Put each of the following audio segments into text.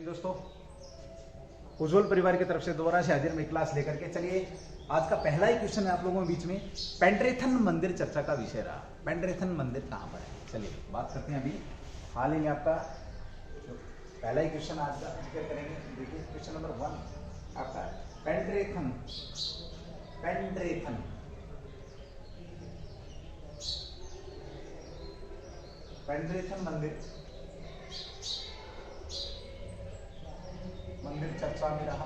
दोस्तों, उज्जवल परिवार की तरफ से दोबारा से हाजिर में क्लास लेकर के। चलिए, आज का पहला ही क्वेश्चन है आप लोगों के बीच में। पेंड्रेथन मंदिर चर्चा का विषय रहा। पेंड्रेथन मंदिर कहाँ पर है, चलिए बात करते हैं। अभी हाल ही में आपका पहला ही क्वेश्चन आज का जिक्र करेंगे। देखिए क्वेश्चन नंबर 1 आपका पेंड्रेथन पेंड्रेथन पेंड्रेथन मंदिर चर्चा में रहा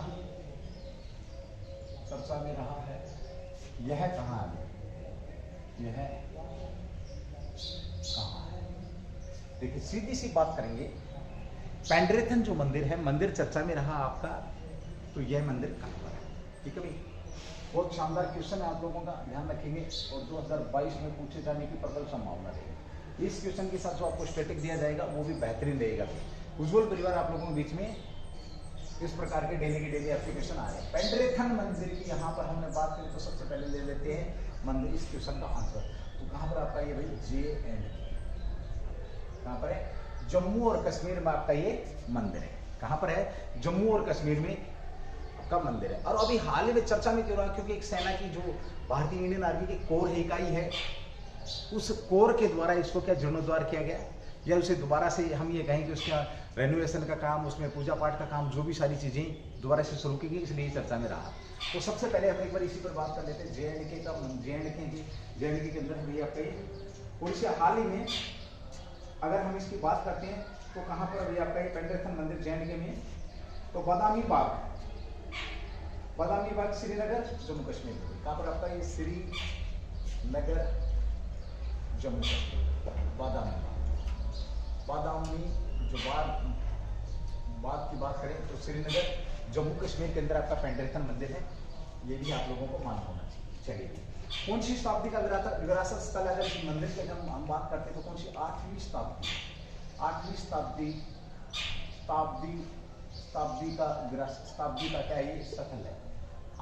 है। यह कहाँ है, यह कहाँ है? देखिए सीधी सी बात करेंगे। पेंड्रेथन जो मंदिर है, मंदिर चर्चा में रहा आपका, तो यह मंदिर कहाँ पर है? ठीक है भाई, बहुत शानदार क्वेश्चन है, आप लोगों का ध्यान रखेंगे और 2022 में पूछे जाने की प्रबल संभावना रहेगी। इस क्वेश्चन के साथ जो आपको स्टैटिक दिया जाएगा वो भी बेहतरीन रहेगा। उज्जवल परिवार आप लोगों के बीच में इस प्रकार के डेली की डेली एप्लीकेशन आ रहे हैं। पेंड्रेथन मंदिर की यहाँ पर हमने बात करी तो सबसे पहले ले लेते हैं मंदिर, इस क्वेश्चन का आंसर। तो कहाँ पर आपका ये भाई JNK, कहाँ पर है? जम्मू और कश्मीर में आपका ये मंदिर है। कहाँ पर है? जम्मू और कश्मीर में का मंदिर है। और अभी हाल ही में चर्चा में क्यों रहा? क्योंकि एक सेना की जो भारतीय इंडियन आर्मी की कोर इकाई है, उस कोर के द्वारा इसको क्या जीर्णोद्धार किया गया, या उसे दोबारा से हम ये कहें कि उसका रेनोवेशन का काम, उसमें पूजा पाठ का काम, जो भी सारी चीजें दोबारा से शुरू की गई, इसलिए चर्चा में रहा। तो सबसे पहले हम एक बार इसी पर बात कर लेते हैं। JNK का, JNK के अंदर भी आपका और इसे हाल ही में अगर हम इसकी बात करते हैं तो कहाँ पर अभी आपका पेंड्रेथन मंदिर JNK में, तो बादामी बाग श्रीनगर जम्मू कश्मीर। कहाँ पर आपका ये श्रीनगर जम्मू कश्मीर, बादामी जो बात की बात करें तो श्रीनगर जम्मू कश्मीर के अंदर आपका पेंड्रेथन मंदिर है। ये भी आप लोगों को मालूम होना चाहिए। चलिए, कौन सी शताब्दी का विरासत स्थल है? अगर इस मंदिर की हम बात करते हैं तो कौन सी? 8वीं शताब्दी का क्या ये स्थल है?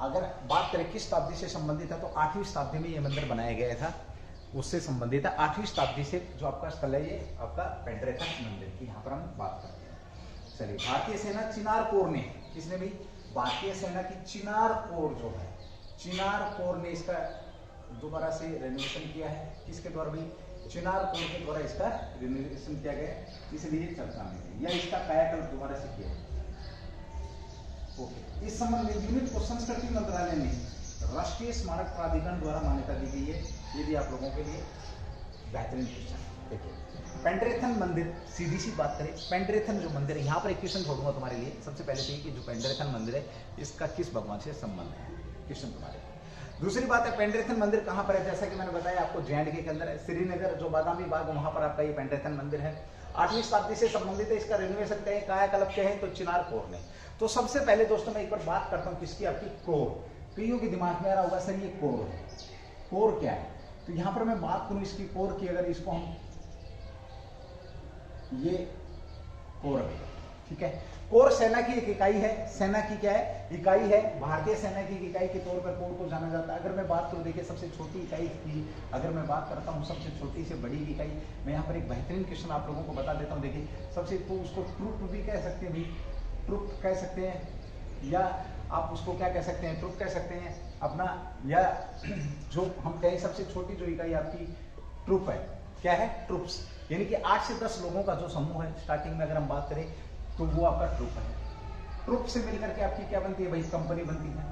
अगर बात करें किस शताब्दी से संबंधित है तो 8वीं शताब्दी में ये मंदिर बनाया गया था, उससे संबंधित है। 8वीं शताब्दी से जो आपका स्थल है ये आपका पेंड्रेथन मंदिर की यहाँ पर हम बात करते हैं। चलिए, भारतीय सेना चिनार कोर ने, किसने भी? भारतीय सेना की चिनार कोर जो है, चिनार कोर ने इसका दोबारा से रेनोवेशन किया है। किसके द्वारा भी? चिनार कोर के द्वारा इसका रेनोवेशन किया गया, इसलिए चर्चा में है, या इसका कायाकल्प दोबारा से किया। ओके, इस संबंध में यूनिट को संस्कृति मंत्रालय ने राष्ट्रीय स्मारक प्राधिकरण द्वारा मान्यता दी गई है। ये भी आप लोगों के लिए बेहतरीन क्वेश्चन। देखिए, पेंड्रेथन मंदिर, सीधी सी बात करें, पेंड्रेथन जो मंदिर है, यहाँ पर एक क्वेश्चन छोड़ूंगा तुम्हारे लिए। सबसे पहले तो ये कि जो पेंड्रेथन मंदिर है इसका किस भगवान से संबंध है, क्वेश्चन तुम्हारे। दूसरी बात है, पेंड्रेथन मंदिर कहाँ पर है? जैसा कि मैंने बताया आपको, JNK के अंदर है। श्रीनगर जो बादामी बाग, वहां पर आपका ये पेंड्रेथन मंदिर है। 8वीं शताब्दी से संबंधित है। इसका रेनोवेशन कहें, कायाकल्प कहें तो चिनार कोर ने। तो सबसे पहले दोस्तों मैं एक बार बात करता हूँ किसकी? आपकी कोर। कईयों के दिमाग में आ रहा होगा सर ये कोर है, कोर क्या है? तो यहां पर मैं बात करूं इसकी कोर की, अगर इसको हम ये कोर है, ठीक है। कोर सेना की एक इकाई है। सेना की क्या है? इकाई है। भारतीय सेना की इकाई के तौर पर कोर को जाना जाता है। अगर मैं बात करूं, देखिए सबसे छोटी इकाई की अगर मैं बात करता हूं, सबसे छोटी से बड़ी इकाई, मैं यहाँ पर एक बेहतरीन क्वेश्चन आप लोगों को बता देता हूँ। देखिए सबसे, तो उसको ट्रुप भी कह सकते हैं, भी ट्रुप कह सकते हैं, या आप उसको क्या कह सकते हैं? ट्रुप कह सकते हैं अपना, या जो हम कहें सबसे छोटी जो इकाई आपकी ट्रुप है, क्या है? ट्रुप्स, यानी कि 8 से 10 लोगों का जो समूह है, स्टार्टिंग में अगर हम बात करें तो वो आपका ट्रुप है। ट्रुप से मिलकर के आपकी क्या बनती है भाई? कंपनी बनती है।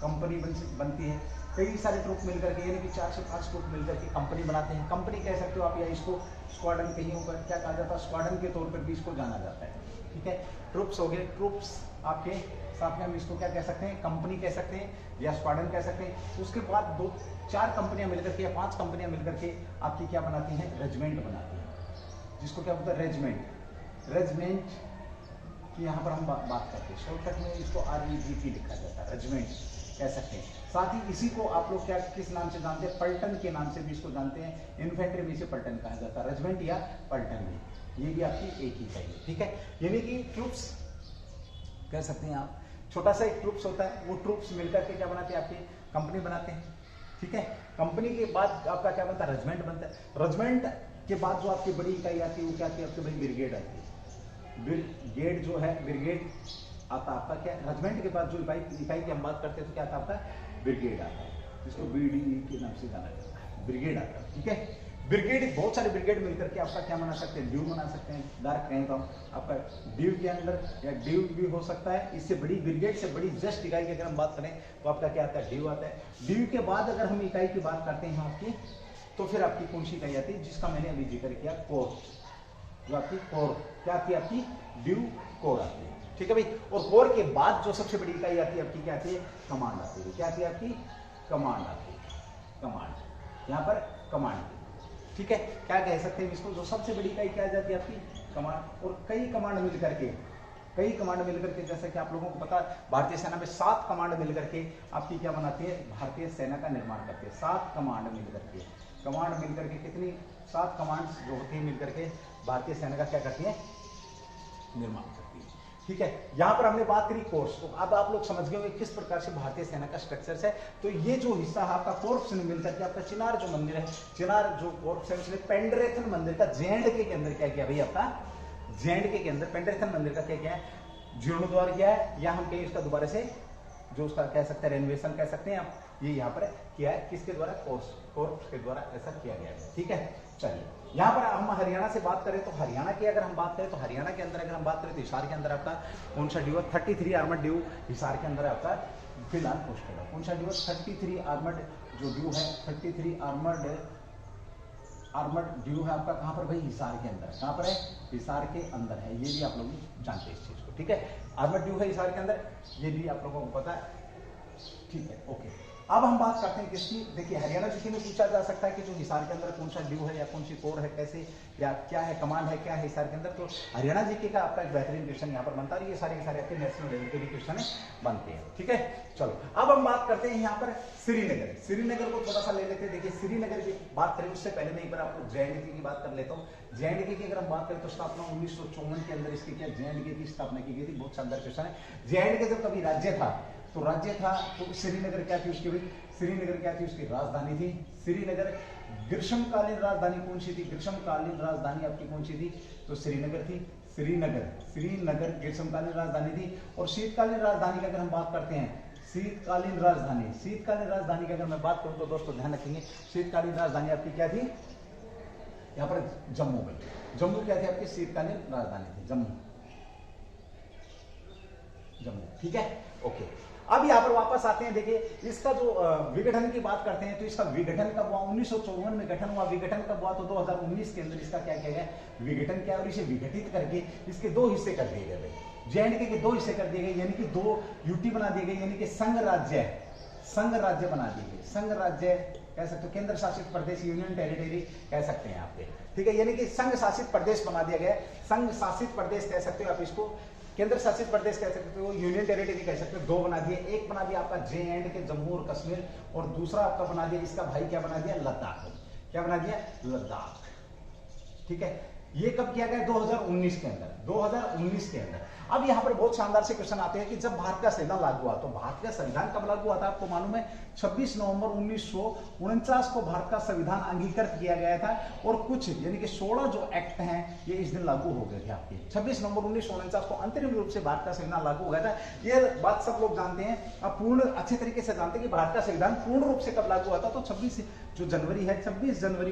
कंपनी बनती है। कई सारे ट्रुप मिलकर के, यानी कि 4 से 5 ट्रुप मिलकर के कंपनी बनाते हैं। कंपनी कह सकते हो आप, या इसको स्क्वाड्रन कहीं ऊपर क्या कहा जाता है? स्क्वाड्रन के तौर पर भी इसको जाना जाता है, ठीक है। ट्रुप्स हो गए। ट्रुप्स आपके साथ में हम इसको क्या कह सकते हैं? कंपनी कह सकते हैं या स्क्वाड्रन कह सकते हैं। उसके बाद 2-4 कंपनियां मिलकर के या 5 कंपनियां मिलकर के आपकी क्या बनाती हैं? रेजिमेंट बनाती हैं, जिसको क्या बोलते हैं? रेजिमेंट की यहाँ पर हम बात करते हैं। शॉर्टकट में इसको REGP लिखा जाता है, रेजिमेंट कह सकते हैं। साथ ही इसी को आप लोग क्या किस नाम से जानते हैं? पलटन के नाम से भी इसको जानते हैं। इन्फेंट्री में इसे पलटन कहा जाता है, रेजिमेंट या पलटन में। ये भी आपकी एक ही चाहिए, ठीक है। यानी कि ट्रुप्स कह सकते हैं आप। छोटा सा एक ट्रुप्स होता है, वो ट्रुप्स मिलकर के क्या बनाते हैं? आपकी कंपनी बनाते हैं, ठीक है। कंपनी के बाद आपका क्या बनता है? रेजिमेंट बनता है। रेजिमेंट के बाद जो आपकी बड़ी इकाई आती है वो क्या आती है? आपकी बड़ी ब्रिगेड आती है। ब्रिगेड जो है, ब्रिगेड आता आपका क्या, रेजिमेंट के बाद जो इकाई की हम बात करते हैं तो क्या आता आपका, ब्रिगेड आता है, जिसको BDE के नाम से जाना जाता है, ब्रिगेड आता है। ठीक है, ब्रिगेड, बहुत सारे ब्रिगेड मिलकर के आपका क्या बना सकते हैं, ड्यू बना सकते हैं। डायरेक्ट कहें तो आपका ड्यू के अंदर या ड्यू भी हो सकता है। इससे बड़ी ब्रिगेड से बड़ी जस्ट इकाई की अगर हम बात करें तो आपका क्या आता है, ड्यू आता है। ड्यू के बाद अगर हम इकाई की बात करते हैं आपकी, तो फिर आपकी कौन सी इकाई आती है, जिसका मैंने अभी जिक्र किया, कोर, जो आपकी कोर क्या आती है, आपकी ड्यू कोर आती है। ठीक है भाई, और कोर के बाद जो सबसे बड़ी इकाई आती है आपकी, क्या आती है, कमांड आती है। क्या आती है आपकी, कमांड आती है, कमांड, यहाँ पर कमांड। ठीक है, क्या कह सकते हैं इसको, जो सबसे बड़ी इकाई क्या आ जाती है आपकी, कमांड। और कई कमांड मिलकर के, कई कमांड मिलकर के, जैसा कि आप लोगों को पता है भारतीय सेना में 7 कमांड मिलकर के आपकी क्या बनाती है, भारतीय सेना का निर्माण करती है। 7 कमांड मिलकर के, कमांड मिलकर के कितनी, 7 कमांड्स जो होती है मिलकर के भारतीय सेना का क्या करती है, निर्माण करती है। ठीक है, यहां पर हमने बात करी कोर्स, तो अब आप लोग समझ गए होंगे किस प्रकार से भारतीय सेना का स्ट्रक्चर है। तो ये जो हिस्सा है आपका कोर्प्स में मिलकर के आपका चिनार जो मंदिर है, चिनार जो कोर्प्स है उसने पेंड्रेथन मंदिर का JNK के अंदर क्या किया भाई, आपका JNK के अंदर पेंड्रेथन मंदिर का क्या किया है, जीर्णोद्धार किया है, या हम कहीं उसका दोबारा से जो उसका कह सकते हैं रेनोवेशन कह सकते हैं आप, ये यहाँ पर किया है, किसके द्वारा, कोर्प्स के द्वारा ऐसा किया गया है। ठीक है, चलिए यहाँ पर हम हरियाणा से बात करें तो हरियाणा की अगर हम बात करें तो हरियाणा के अंदर अगर हम बात करें तो हिसार के अंदर आपका कौन सा ड्यू है, 33 आर्मर्ड ड्यू हिसार के अंदर आपका फिलहाल पोस्टेड है। कौन सा ड्यू है, 33 आर्मर्ड जो ड्यू है, 33 आर्मर्ड ड्यू है आपका कहाँ पर भाई, हिसार के अंदर। कहाँ पर है, हिसार के अंदर है, ये भी आप लोग जानते हैं इस चीज को। ठीक है, आर्मर्ड ड्यू है हिसार के अंदर, ये भी आप लोगों को पता है। ठीक है, ओके। अब हम बात करते हैं किसकी, देखिए हरियाणा जीके में पूछा जा सकता है कि जो हिसार के अंदर कौन सा ड्यू है या कौन सी कोर है, कैसे या क्या है, कमांड है, क्या है हिसार के अंदर। तो हरियाणा जीके का आपका एक बेहतरीन क्वेश्चन यहाँ पर बनता है, ये सारे के सारे आपके नेशनल लेवल के भी क्वेश्चन बनते हैं। ठीक है, चलो अब हम बात करते हैं यहाँ पर श्रीनगर। श्रीनगर को थोड़ा सा ले लेते हैं। देखिए श्रीनगर की बात करें उससे पहले मैं एक बार आपको JNK की बात कर लेता हूँ। JNK की अगर हम बात करें तो स्थापना 1954 के अंदर इसकी क्या, JNK की स्थापना की गई थी। बहुत शानदार क्वेश्चन है। JNK जब कभी राज्य था तो राज्य था तो श्रीनगर क्या थी उसकी, श्रीनगर क्या थी, उसकी राजधानी थी श्रीनगर। ग्रीष्मकालीन राजधानी कौन सी थी, ग्रीष्मकालीन राजधानी आपकी कौन सी थी, तो श्रीनगर थी। श्रीनगर ग्रीष्मकालीन राजधानी थी। और शीतकालीन राजधानी की अगर हम बात करते हैं, शीतकालीन राजधानी की अगर मैं बात करूं तो दोस्तों ध्यान रखेंगे, शीतकालीन राजधानी आपकी क्या थी, यहाँ पर जम्मू में, जम्मू क्या थी आपकी शीतकालीन राजधानी थी, जम्मू। ठीक है, ओके। अब यहाँ पर वापस आते हैं। देखिए इसका जो विघटन की बात करते हैं तो इसका विघटन कब हुआ, 1954 में गठन हुआ। विघटन कब हुआ, तो 2019 के अंदर इसका क्या किया गया, विघटन किया और इसे विघटित करके इसके 2 हिस्से कर दिए गए। JNK के 2 हिस्से कर दिए गए, यानी कि 2 UT बना दिए गए, यानी कि संघ राज्य बना दिए गए। संघ राज्य कह सकते हो, केंद्र शासित प्रदेश, यूनियन टेरिटरी कह सकते हैं आपके। ठीक है, यानी कि संघ शासित प्रदेश बना दिया गया। संघ शासित प्रदेश कह सकते हो आप इसको, केंद्र शासित प्रदेश कह सकते हो, यूनियन टेरिटरी कह सकते हो। 2 बना दिए, एक बना दिया आपका JNK जम्मू और कश्मीर, और दूसरा आपका बना दिया इसका भाई क्या बना दिया, लद्दाख। क्या बना दिया, लद्दाख। ठीक है, ये कब किया गया, 2019 के अंदर, 2019 के अंदर। अब यहाँ पर बहुत शानदार से क्वेश्चन आते हैं कि जब भारत का संविधान लागू हुआ, तो भारत का संविधान कब लागू हुआ था, आपको मालूम है 26 नवंबर 1949 को भारत का संविधान अंगीकृत किया गया था। और कुछ यानी कि 16 जो एक्ट हैं ये इस दिन लागू हो गए थे आपके। 26 नवंबर 1949 को अंतरिम रूप से भारत का संविधान लागू हो गया था। ये बात सब लोग जानते हैं, अब पूर्ण अच्छे तरीके से जानते हैं कि भारत का संविधान पूर्ण रूप से कब लागू हुआ था, तो 26 जनवरी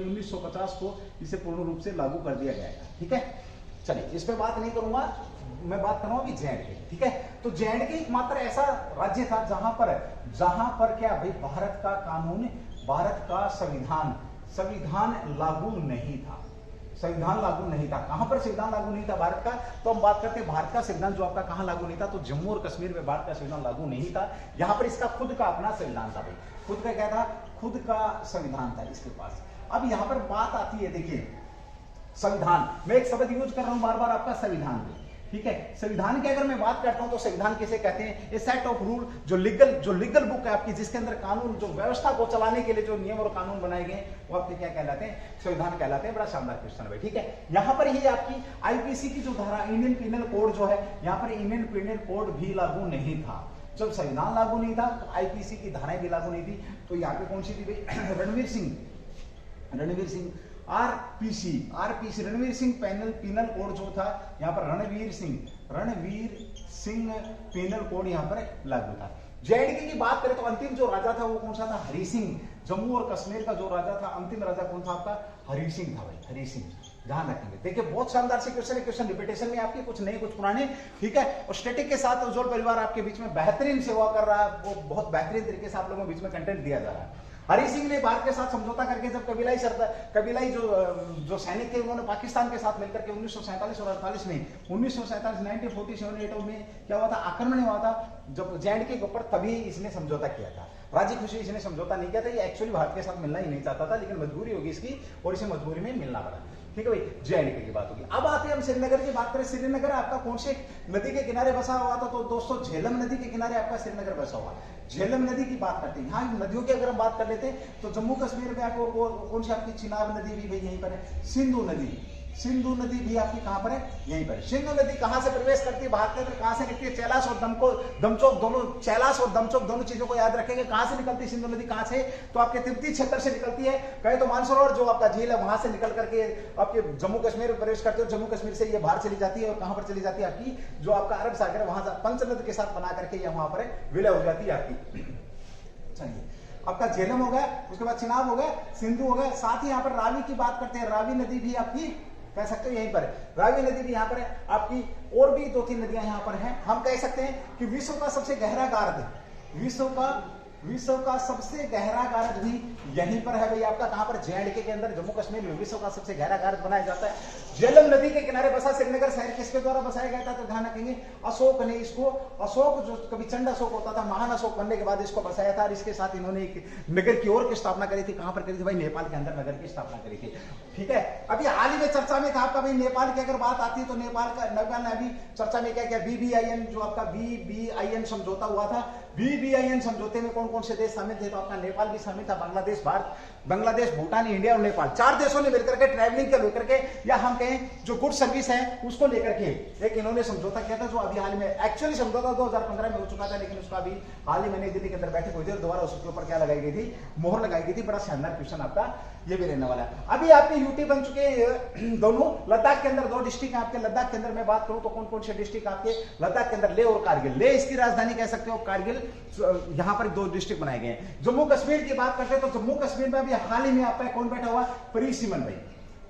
1950 को इसे पूर्ण रूप से लागू कर दिया गया था। ठीक है, चलिए इस पे बात नहीं करूंगा, मैं बात करूंगा अभी JNK। ठीक है, तो JNK एकमात्र ऐसा राज्य था जहां पर क्या भाई, भारत का कानून, भारत का संविधान लागू नहीं था। संविधान लागू नहीं था। कहां पर संविधान लागू नहीं था भारत का, तो हम बात करते हैं भारत का संविधान जो आपका कहां लागू नहीं था, तो जम्मू और कश्मीर में भारत का संविधान लागू नहीं था। यहां पर इसका खुद का अपना संविधान था भाई, खुद का क्या था, खुद का संविधान था इसके पास। अब यहां पर बात आती है, देखिए संविधान, मैं एक शब्द यूज कर रहा हूं बार बार, आपका संविधान। ठीक है, संविधान की अगर मैं बात करता हूं तो संविधान किसे कहते हैं, ए सेट ऑफ रूल, जो लीगल बुक है आपकी, जिसके अंदर कानून, जो व्यवस्था को चलाने के लिए जो नियम और कानून बनाए गए वो आपके क्या कहलाते हैं, संविधान कहलाते हैं। बड़ा शानदार क्वेश्चन है। ठीक है, यहाँ पर ही आपकी IPC की जो धारा, इंडियन पिनल कोड जो है, यहाँ पर इंडियन पिनल कोड भी लागू नहीं था। जब संविधान लागू नहीं था तो IPC की धाराएं भी लागू नहीं थी। तो यहाँ पे कौन सी थी भाई, Ranveer Singh RPC Ranveer Singh penal code जो था यहाँ पर रणवीर सिंह पीनल कोड यहाँ पर लागू था। जेएंडके की बात करें तो अंतिम जो राजा था वो कौन सा था? हरि सिंह। जम्मू और कश्मीर का जो राजा था, अंतिम राजा कौन था आपका? हरि सिंह था भाई, हरि सिंह। ध्यान रखेंगे। देखिए बहुत शानदार से क्वेश्चन है, क्वेश्चन रिपीटेशन में आपके कुछ नए कुछ पुराने, ठीक है। और स्टैटिक के साथ उज्जवल परिवार आपके बीच में बेहतरीन सेवा कर रहा है, वो बहुत बेहतरीन तरीके से आप लोगों के बीच में कंटेंट दिया जा रहा है। हरि सिंह ने भारत के साथ समझौता करके जब कबीलाई जो सैनिक थे उन्होंने पाकिस्तान के साथ मिलकर के 1947 और 48 में 1947 में क्या हुआ था? आक्रमण हुआ था जब जेएंडके के ऊपर, तभी इसने समझौता किया था। राजी खुशी इसने समझौता नहीं किया था, ये एक्चुअली भारत के साथ मिलना ही नहीं चाहता था, लेकिन मजबूरी होगी इसकी और इसे मजबूरी में मिलना पड़ा। ठीक है भाई, जेएंडके की बात होगी। अब आते हैं हम श्रीनगर की बात करें। श्रीनगर आपका कौन से नदी के किनारे बसा हुआ था? तो दोस्तों झेलम नदी के किनारे आपका श्रीनगर बसा हुआ। झेलम नदी की बात करते हैं। यहाँ नदियों की अगर हम बात कर लेते हैं तो जम्मू कश्मीर में आपको कौन सी आपकी चिनाब नदी भी भाई यहीं पर है। सिंधु नदी भी आपकी कहां पर है? यहीं पर। सिंधु नदी कहां से प्रवेश करती है भारत के अंदर? कहां से निकलती है? कैलाश और दमचोक दोनों, कैलाश और दमचोक दोनों चीजों को याद रखेंगे। कहां से निकलती है सिंधु नदी? कहां से? तो आपके तिब्बती क्षेत्र से निकलती है। कहे तो मानसरोवर जो आपका झील है वहां से निकल करके आपके जम्मू कश्मीर में प्रवेश करते हो। जम्मू कश्मीर से ये बाहर चली जाती है और कहां पर चली जाती है? आपकी जो आपका अरब सागर है वहां पंचनद के साथ बना करके वहां पर विलय हो जाती है आपकी। चलिए, आपका झेलम हो गया, उसके बाद चिनाब हो गया, सिंधु हो गया। साथ ही यहाँ पर रावी की बात करते हैं। रावी नदी भी आपकी कह सकते हो यहीं पर है। रावी नदी भी यहाँ पर है आपकी। और भी 2-3 नदियां यहाँ पर हैं। हम कह सकते हैं कि विश्व का सबसे गहरा गार्ड, विश्व का सबसे गहरा गार्ड भी यहीं पर है भाई आपका। कहां पर? जेएंडके के अंदर, जम्मू कश्मीर में विश्व का सबसे गहरा गार्ड बनाया जाता है। झेलम नदी के किनारे बसा श्रीनगर शहर किसके द्वारा बसाया गया था? तो ध्यान रखेंगे, अशोक ने इसको, अशोक जो कभी चंड अशोक होता था, महान अशोक बनने के बाद इसको बसाया था। और इसके साथ इन्होंने एक नगर की ओर की स्थापना करी थी। कहां पर करी थी भाई? नेपाल के अंदर नगर की स्थापना करी थी। ठीक है, अभी हाल ही में चर्चा में था आपका भाई नेपाल की अगर बात आती है तो नेपाल ने अभी चर्चा में क्या किया? BBIN जो आपका BBIN समझौता हुआ था। BBIN समझौते में कौन कौन से देश शामिल थे? तो आपका नेपाल भी शामिल था, बांग्लादेश, भूटान, इंडिया और नेपाल, 4 देशों ने मिलकर के ट्रैवलिंग के लेकर के, या हम कहें जो गुड सर्विस है उसको लेकर के एक इन्होंने समझौता किया था। जो अभी हाल में एक्चुअली समझौता 2015 में हो चुका था, लेकिन उसका अभी हाल ही में नई दिल्ली के अंदर बैठक हुई थी और दोबारा उसके ऊपर क्या लगाई गई थी? मोहर लगाई गई थी। बड़ा शानदार क्वेश्चन आपका ये भी रहने वाला है। अभी आपके यूटी बन चुके दोनों। लद्दाख के अंदर 2 डिस्ट्रिक्ट है आपके। लद्दाख के अंदर मैं बात करूं तो कौन कौन से डिस्ट्रिक्ट आपके लद्दाख के अंदर? लेह और कारगिल। लेह इसकी राजधानी कह सकते हो, कारगिल यहां पर 2 डिस्ट्रिक्ट बनाए गए हैं। जम्मू कश्मीर की बात करते हैं तो जम्मू कश्मीर में अभी हाल ही में आपका कौन बैठा हुआ? परिसीमन भाई।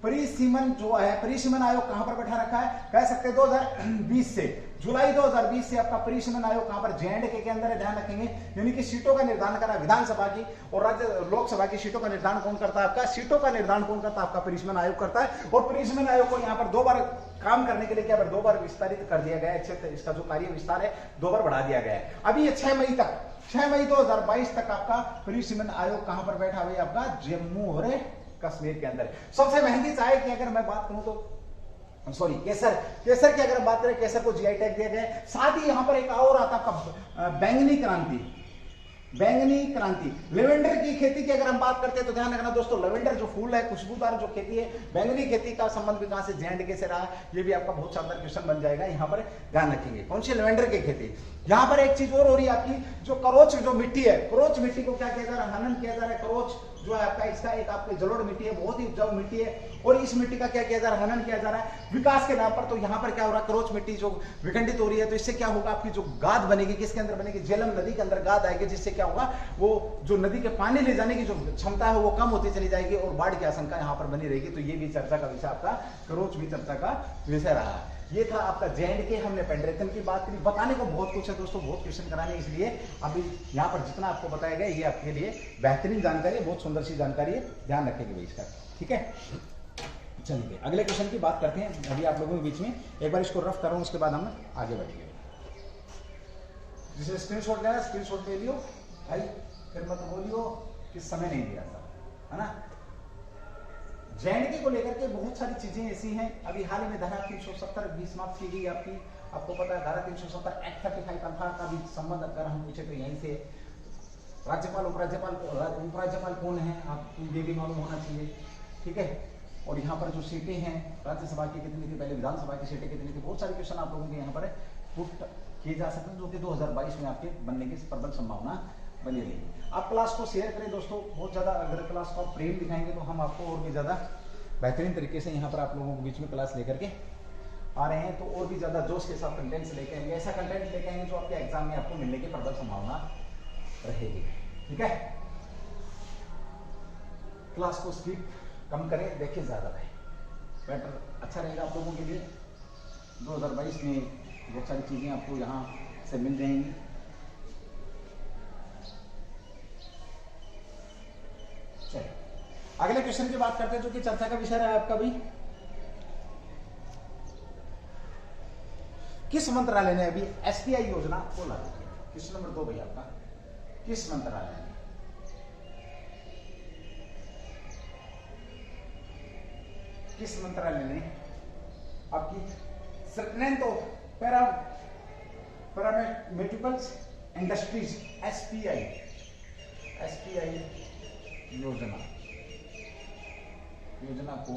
परिसीमन जो है, परिसीमन आयोग कहां पर बैठा रखा है? कह सकते हैं 2020 से, जुलाई 2020 से आपका परिसीमन आयोग कहां पर? जेएंडके के अंदर है। ध्यान रखेंगे, यानी कि सीटों का निर्धारण करा विधानसभा की और राज्य लोकसभा की सीटों का निर्धारण कौन करता है? आपका सीटों का निर्धारण कौन करता है? आपका परिसीमन आयोग करता है। और परिसीमन आयोग को यहाँ पर 2 बार काम करने के लिए क्या 2 बार विस्तारित कर दिया गया है। इसका जो कार्य विस्तार है 2 बार बढ़ा दिया गया है। अभी ये 6 मई 2022 तक आपका परिसीमन आयोग कहां पर बैठा हुआ? आपका जम्मू और कश्मीर के अंदर। सबसे महंगी चाय की अगर मैं बात करूं तो सॉरी केसर की अगर बात करें, केसर को जीआई टैग दिया गया है। साथ ही यहां पर एक और आता है बैंगनी क्रांति। लेवेंडर की खेती की अगर हम बात करते हैं तो ध्यान रखना दोस्तों, लेवेंडर जो फूल है, खुशबूदार जो खेती है, बैंगनी खेती का संबंध भी कहां से? जेएंडके से रहा। ये भी आपका बहुत शानदार क्वेश्चन बन जाएगा। यहाँ पर ध्यान रखेंगे कौन सी? लेवेंडर की खेती। यहाँ पर एक चीज और हो रही है आपकी, जो करोच जो मिट्टी है, करोच मिट्टी को क्या किया जा रहा है? हनन किया जा रहा है। करोच जो है आपका, इसका एक आपके जलोढ़ मिट्टी है, बहुत ही उपजाऊ मिट्टी है, और इस मिट्टी का क्या किया जा रहा है? हनन किया जा रहा है विकास के नाम पर। तो यहाँ पर क्या हो रहा है? करोच मिट्टी जो विखंडित हो रही है, तो इससे क्या होगा? आपकी जो गाद बनेगी, किसके अंदर बनेगी? झेलम नदी के अंदर गाद आएगी, जिससे क्या होगा? वो जो नदी के पानी ले जाने की जो क्षमता है वो कम होती चली जाएगी और बाढ़ की आशंका यहाँ पर बनी रहेगी। तो ये भी चर्चा का विषय आपका, करोच भी चर्चा का विषय रहा है। ये था आपका जेएंडके। हमने पेंड्रेथन की बात करी। बताने को बहुत कुछ है दोस्तों, बहुत क्वेश्चन कराने, इसलिए अभी यहाँ पर जितना आपको बताया गया ये आपके लिए बेहतरीन जानकारी है, बहुत सुंदर सी जानकारी है। ध्यान रखेंगे भाई इसका, ठीक है। चलिए अगले क्वेश्चन की बात करते हैं। अभी आप लोगों के बीच में एक बार इसको रफ करूँ, उसके बाद हम आगे बढ़ेंगे। जिसे स्क्रीनशॉट लेना स्क्रीनशॉट ले लियो भाई, फिर मत बोलियो कि समय नहीं दिया था, है ना। जेएंडके को लेकर के बहुत सारी चीजें ऐसी हैं। अभी हाल ही में धारा 370 भी समाप्त की गई आपकी। आपको पता है धारा 370 एक्ट 35 अल्फा का भी संबंध अगर हम पूछे तो यहीं से राज्यपाल उपराज्यपाल कौन है आपको ये भी मालूम होना चाहिए, ठीक है। और यहाँ पर जो सीटें हैं राज्यसभा की कितनी थी, पहले विधानसभा की सीटें कितनी थी, बहुत सारे क्वेश्चन आप लोगों के यहाँ पर पुट किए जा सकते हैं, जो कि 2022 में आपके बनने की प्रबल संभावना बनी रही। आप क्लास को शेयर करें दोस्तों, बहुत ज्यादा अगर क्लास को आप प्रेम दिखाएंगे तो हम आपको और भी ज्यादा बेहतरीन तरीके से यहाँ पर आप लोगों के बीच में क्लास लेकर के आ रहे हैं। तो और भी ज़्यादा जोश के साथ कंटेंट्स लेके आएंगे, ऐसा कंटेंट लेके आएंगे जो आपके एग्जाम में आपको मिलने की प्रबल संभावना रहेगी। ठीक है, क्लास को स्किप कम करें, देखिए ज़्यादा रहे, बेटर अच्छा रहेगा आप लोगों के लिए। 2022 में बहुत सारी चीज़ें आपको यहाँ से मिल जाएंगी। चलिए अगले क्वेश्चन की बात करते हैं जो कि चर्चा का विषय रहा आपका भी। किस मंत्रालय ने अभी एसपीआई योजना को लागू किया? क्वेश्चन नंबर 2 भाई आपका, किस मंत्रालय ने आपकी strength of paramedicals industries SPI योजना को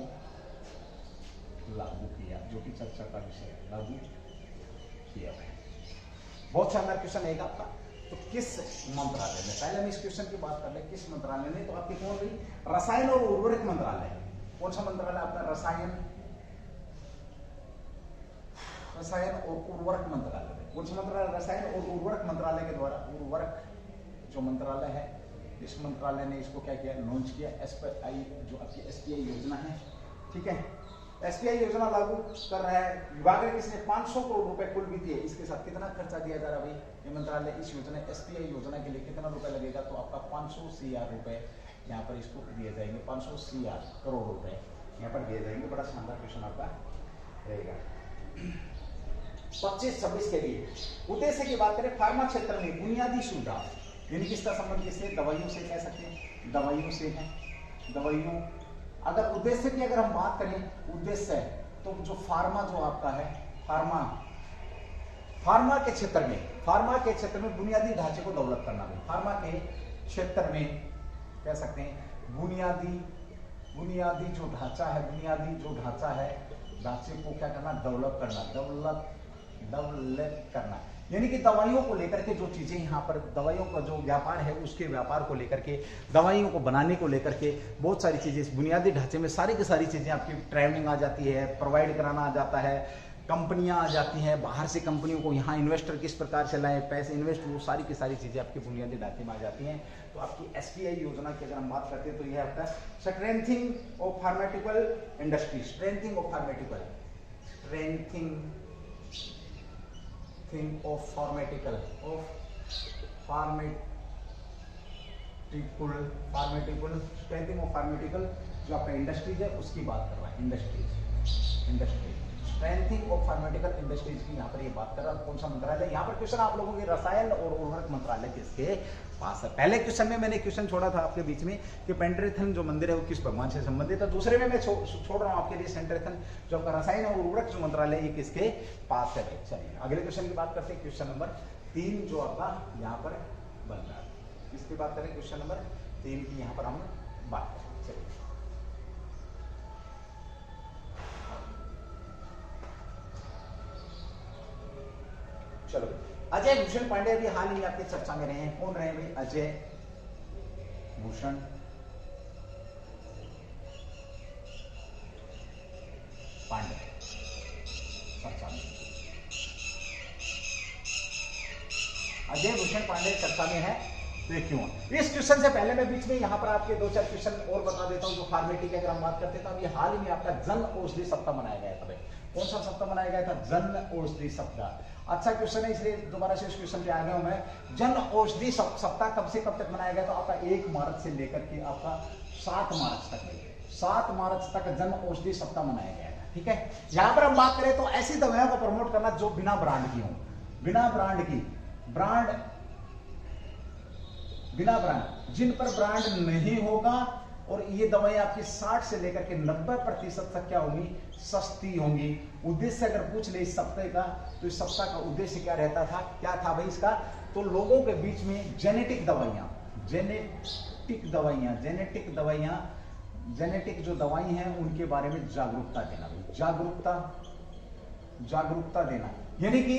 लागू किया, जो कि चर्चा का विषय है, लागू किया है। बहुत शानदार क्वेश्चन है आपका। तो किस मंत्रालय ने, पहले हम इस क्वेश्चन की बात कर ले, किस मंत्रालय ने, तो आपके कौन रही? रसायन और उर्वरक मंत्रालय। कौन सा मंत्रालय आपका? रसायन और उर्वरक मंत्रालय। कौन सा मंत्रालय? रसायन और उर्वरक मंत्रालय के द्वारा, उर्वरक जो मंत्रालय है, इस मंत्रालय ने इसको क्या किया? लॉन्च किया, एसपीआई, जो आपकी एसपीआई योजना है। ठीक है, एसपीआई योजना लागू कर रहा है विभाग ने, किसने? 500 करोड़ रुपए कुल वित्तीय, इसके साथ कितना खर्चा दिया जा रहा है भाई? ये मंत्रालय इस योजना एसपीआई योजना के लिए कितना रुपए लगेगा? तो आपका 500 CR रुपए यहाँ पर इसको दिए जाएंगे, 500 CR करोड़ रुपए यहाँ पर दिए जाएंगे। बड़ा शानदार क्वेश्चन आपका रहेगा। 25-26 के लिए उद्देश्य की बात करें, फार्मा क्षेत्र में बुनियादी सुविधा, यानी किसका संबंध किससे? दवाइयों से, कह सकते हैं दवाइयों से है। दवाइयों, अगर उद्देश्य की अगर हम बात करें, उद्देश्य तो जो फार्मा जो आपका है, फार्मा के क्षेत्र में बुनियादी ढांचे को डेवलप करना है। फार्मा के क्षेत्र में कह सकते हैं बुनियादी जो ढांचा है, ढांचे को क्या करना? डेवलप करना, यानी कि दवाइयों को लेकर के जो चीजें यहाँ पर, दवाइयों का जो व्यापार है, उसके व्यापार को लेकर के, दवाइयों को बनाने को लेकर के बहुत सारी चीजें इस बुनियादी ढांचे में, सारी की सारी चीजें आपकी ट्रेनिंग आ जाती है, प्रोवाइड कराना आ जाता है, कंपनियां आ जाती हैं, बाहर से कंपनियों को यहाँ इन्वेस्टर किस प्रकार से लाएं, पैसे इन्वेस्ट, वो सारी की सारी चीजें आपके बुनियादी ढांचे में आ जाती हैं। तो आपकी एसपीआई योजना की अगर हम बात करते हैं तो यह आपका strengthening of pharmaceutical industry, strengthening of pharmaceutical जो आपका इंडस्ट्रीज है उसकी बात कर रहा है। Industries strengthening of pharmaceutical industries की यहाँ पर ये बात कर रहा है। कौन सा मंत्रालय? यहाँ पर क्वेश्चन आप लोगों के रसायन और उर्वरक मंत्रालय किसके पास है? पहले क्वेश्चन में मैंने क्वेश्चन छोड़ा था आपके बीच में कि पेंड्रेथन जो मंदिर है वो किस भगवान से संबंधित है। दूसरे में मैं छोड़ रहा हूँ आपके लिए सेंट्रेथन जो आपका रसायन और उर्वरक जो मंत्रालय ये किसके पास है। चलिए अगले क्वेश्चन की बात करते हैं, क्वेश्चन नंबर 3 जो आपका यहाँ पर बन रहा है, किसकी बात करें? क्वेश्चन नंबर 3 की यहाँ पर हम बात करें। चलिए चलो, अजय भूषण पांडे अभी हाल ही में आपकी चर्चा में रहे हैं। कौन रहे भाई? अजय भूषण पांडे चर्चा में, अजय भूषण पांडे चर्चा में है। तो क्यों? इस क्वेश्चन से पहले मैं बीच में यहाँ पर आपके 2-4 क्वेश्चन और बता देता हूँ जो फार्मेटी की अगर हम बात करते हैं तो अभी हाल ही में आपका जन औषधि सप्ताह मनाया गया था। कौन सा सप्ताह मनाया गया था? जन औषधि सप्ताह। अच्छा क्वेश्चन है इसलिए दोबारा से इस क्वेश्चन पे आ गया हूं मैं। जन औषधि सप्ताह कब से कब तक मनाया गया? तो आपका 1 मार्च से लेकर के आपका 7 मार्च तक, 7 मार्च तक जन औषधि सप्ताह मनाया गया था। ठीक है, यहां पर हम बात करें तो ऐसी दवाइयों को प्रमोट करना जो बिना ब्रांड की हो, बिना ब्रांड, जिन पर ब्रांड नहीं होगा, और ये दवाएं आपकी 60 से लेकर के 90% तक क्या होंगी? सस्ती होंगी। उद्देश्य अगर पूछ ले इस सप्ताह का, तो इस सप्ताह का उद्देश्य क्या रहता था? क्या था भाई इसका? तो लोगों के बीच में जेनेटिक जो दवाई हैं उनके बारे में जागरूकता देना, जागरूकता देना, यानी कि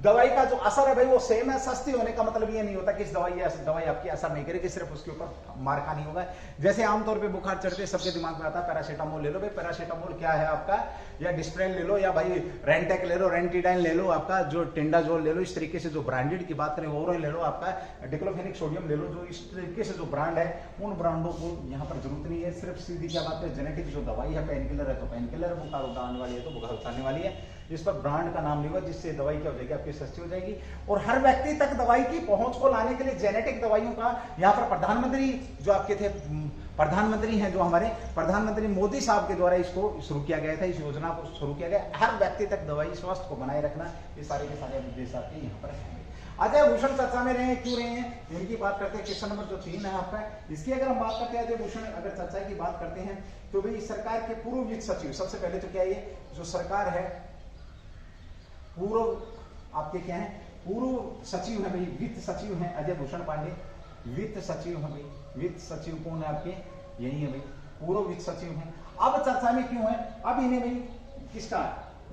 दवाई का जो असर है भाई वो सेम है। सस्ती होने का मतलब ये नहीं होता कि इस दवाई आपकी असर नहीं करेगी, सिर्फ उसके ऊपर मार का नहीं होगा। जैसे आमतौर पे बुखार चढ़ते सबके दिमाग में आता है पैरासीटामोल ले लो भाई, पैरासीटामोल क्या है आपका, या डिस्प्रेल ले लो, या भाई रेंटेक ले लो, रेंटीडाइन ले लो, आपका जो टिंडाजोल ले लो। इस तरीके से जो ब्रांडेड की बात करें ओरोन ले लो, आपका डिक्लोफेनिक सोडियम ले लो, जो इस तरीके से जो ब्रांड है उन ब्रांडों को यहाँ पर जरूरत नहीं है। सिर्फ सीधी क्या बात है, जेनेटिक जो दवाई है, पेन किलर है तो पेन किलर है, बुखार उतारने वाली है तो बुखार उतारने वाली है, इस पर ब्रांड का नाम लिखा, जिससे दवाई क्या हो जाएगी आपकी सस्ती हो जाएगी। और हर व्यक्ति तक दवाई की पहुंच को लाने के लिए जेनेटिक दवाइयों का यहाँ पर प्रधानमंत्री जो आपके थे, प्रधानमंत्री हैं जो हमारे प्रधानमंत्री मोदी साहब के द्वारा इसको शुरू किया गया था, इस योजना को शुरू किया गया। हर व्यक्ति तक दवाई स्वास्थ्य को बनाए रखना, ये सारे के सारे उद्देश्य आपके यहाँ पर हैं। अजय भूषण चर्चा में रहे, क्यों रहे हैं, इनकी बात करते हैं। क्वेश्चन नंबर जो 3 है आपका, इसकी अगर हम बात करते हैं अजय भूषण अगर चर्चा की बात करते हैं तो भाई सरकार के पूर्व वित्त सचिव, सबसे पहले तो क्या ये जो सरकार है पूर्व आपके क्या है, पूर्व सचिव है भाई, वित्त सचिव है अजय भूषण पांडे, वित्त सचिव है भाई। वित्त सचिव कौन है आपके, यही है भाई, पूर्व वित्त सचिव है। अब चर्चा में क्यों है, अब इन्हें भाई किसका,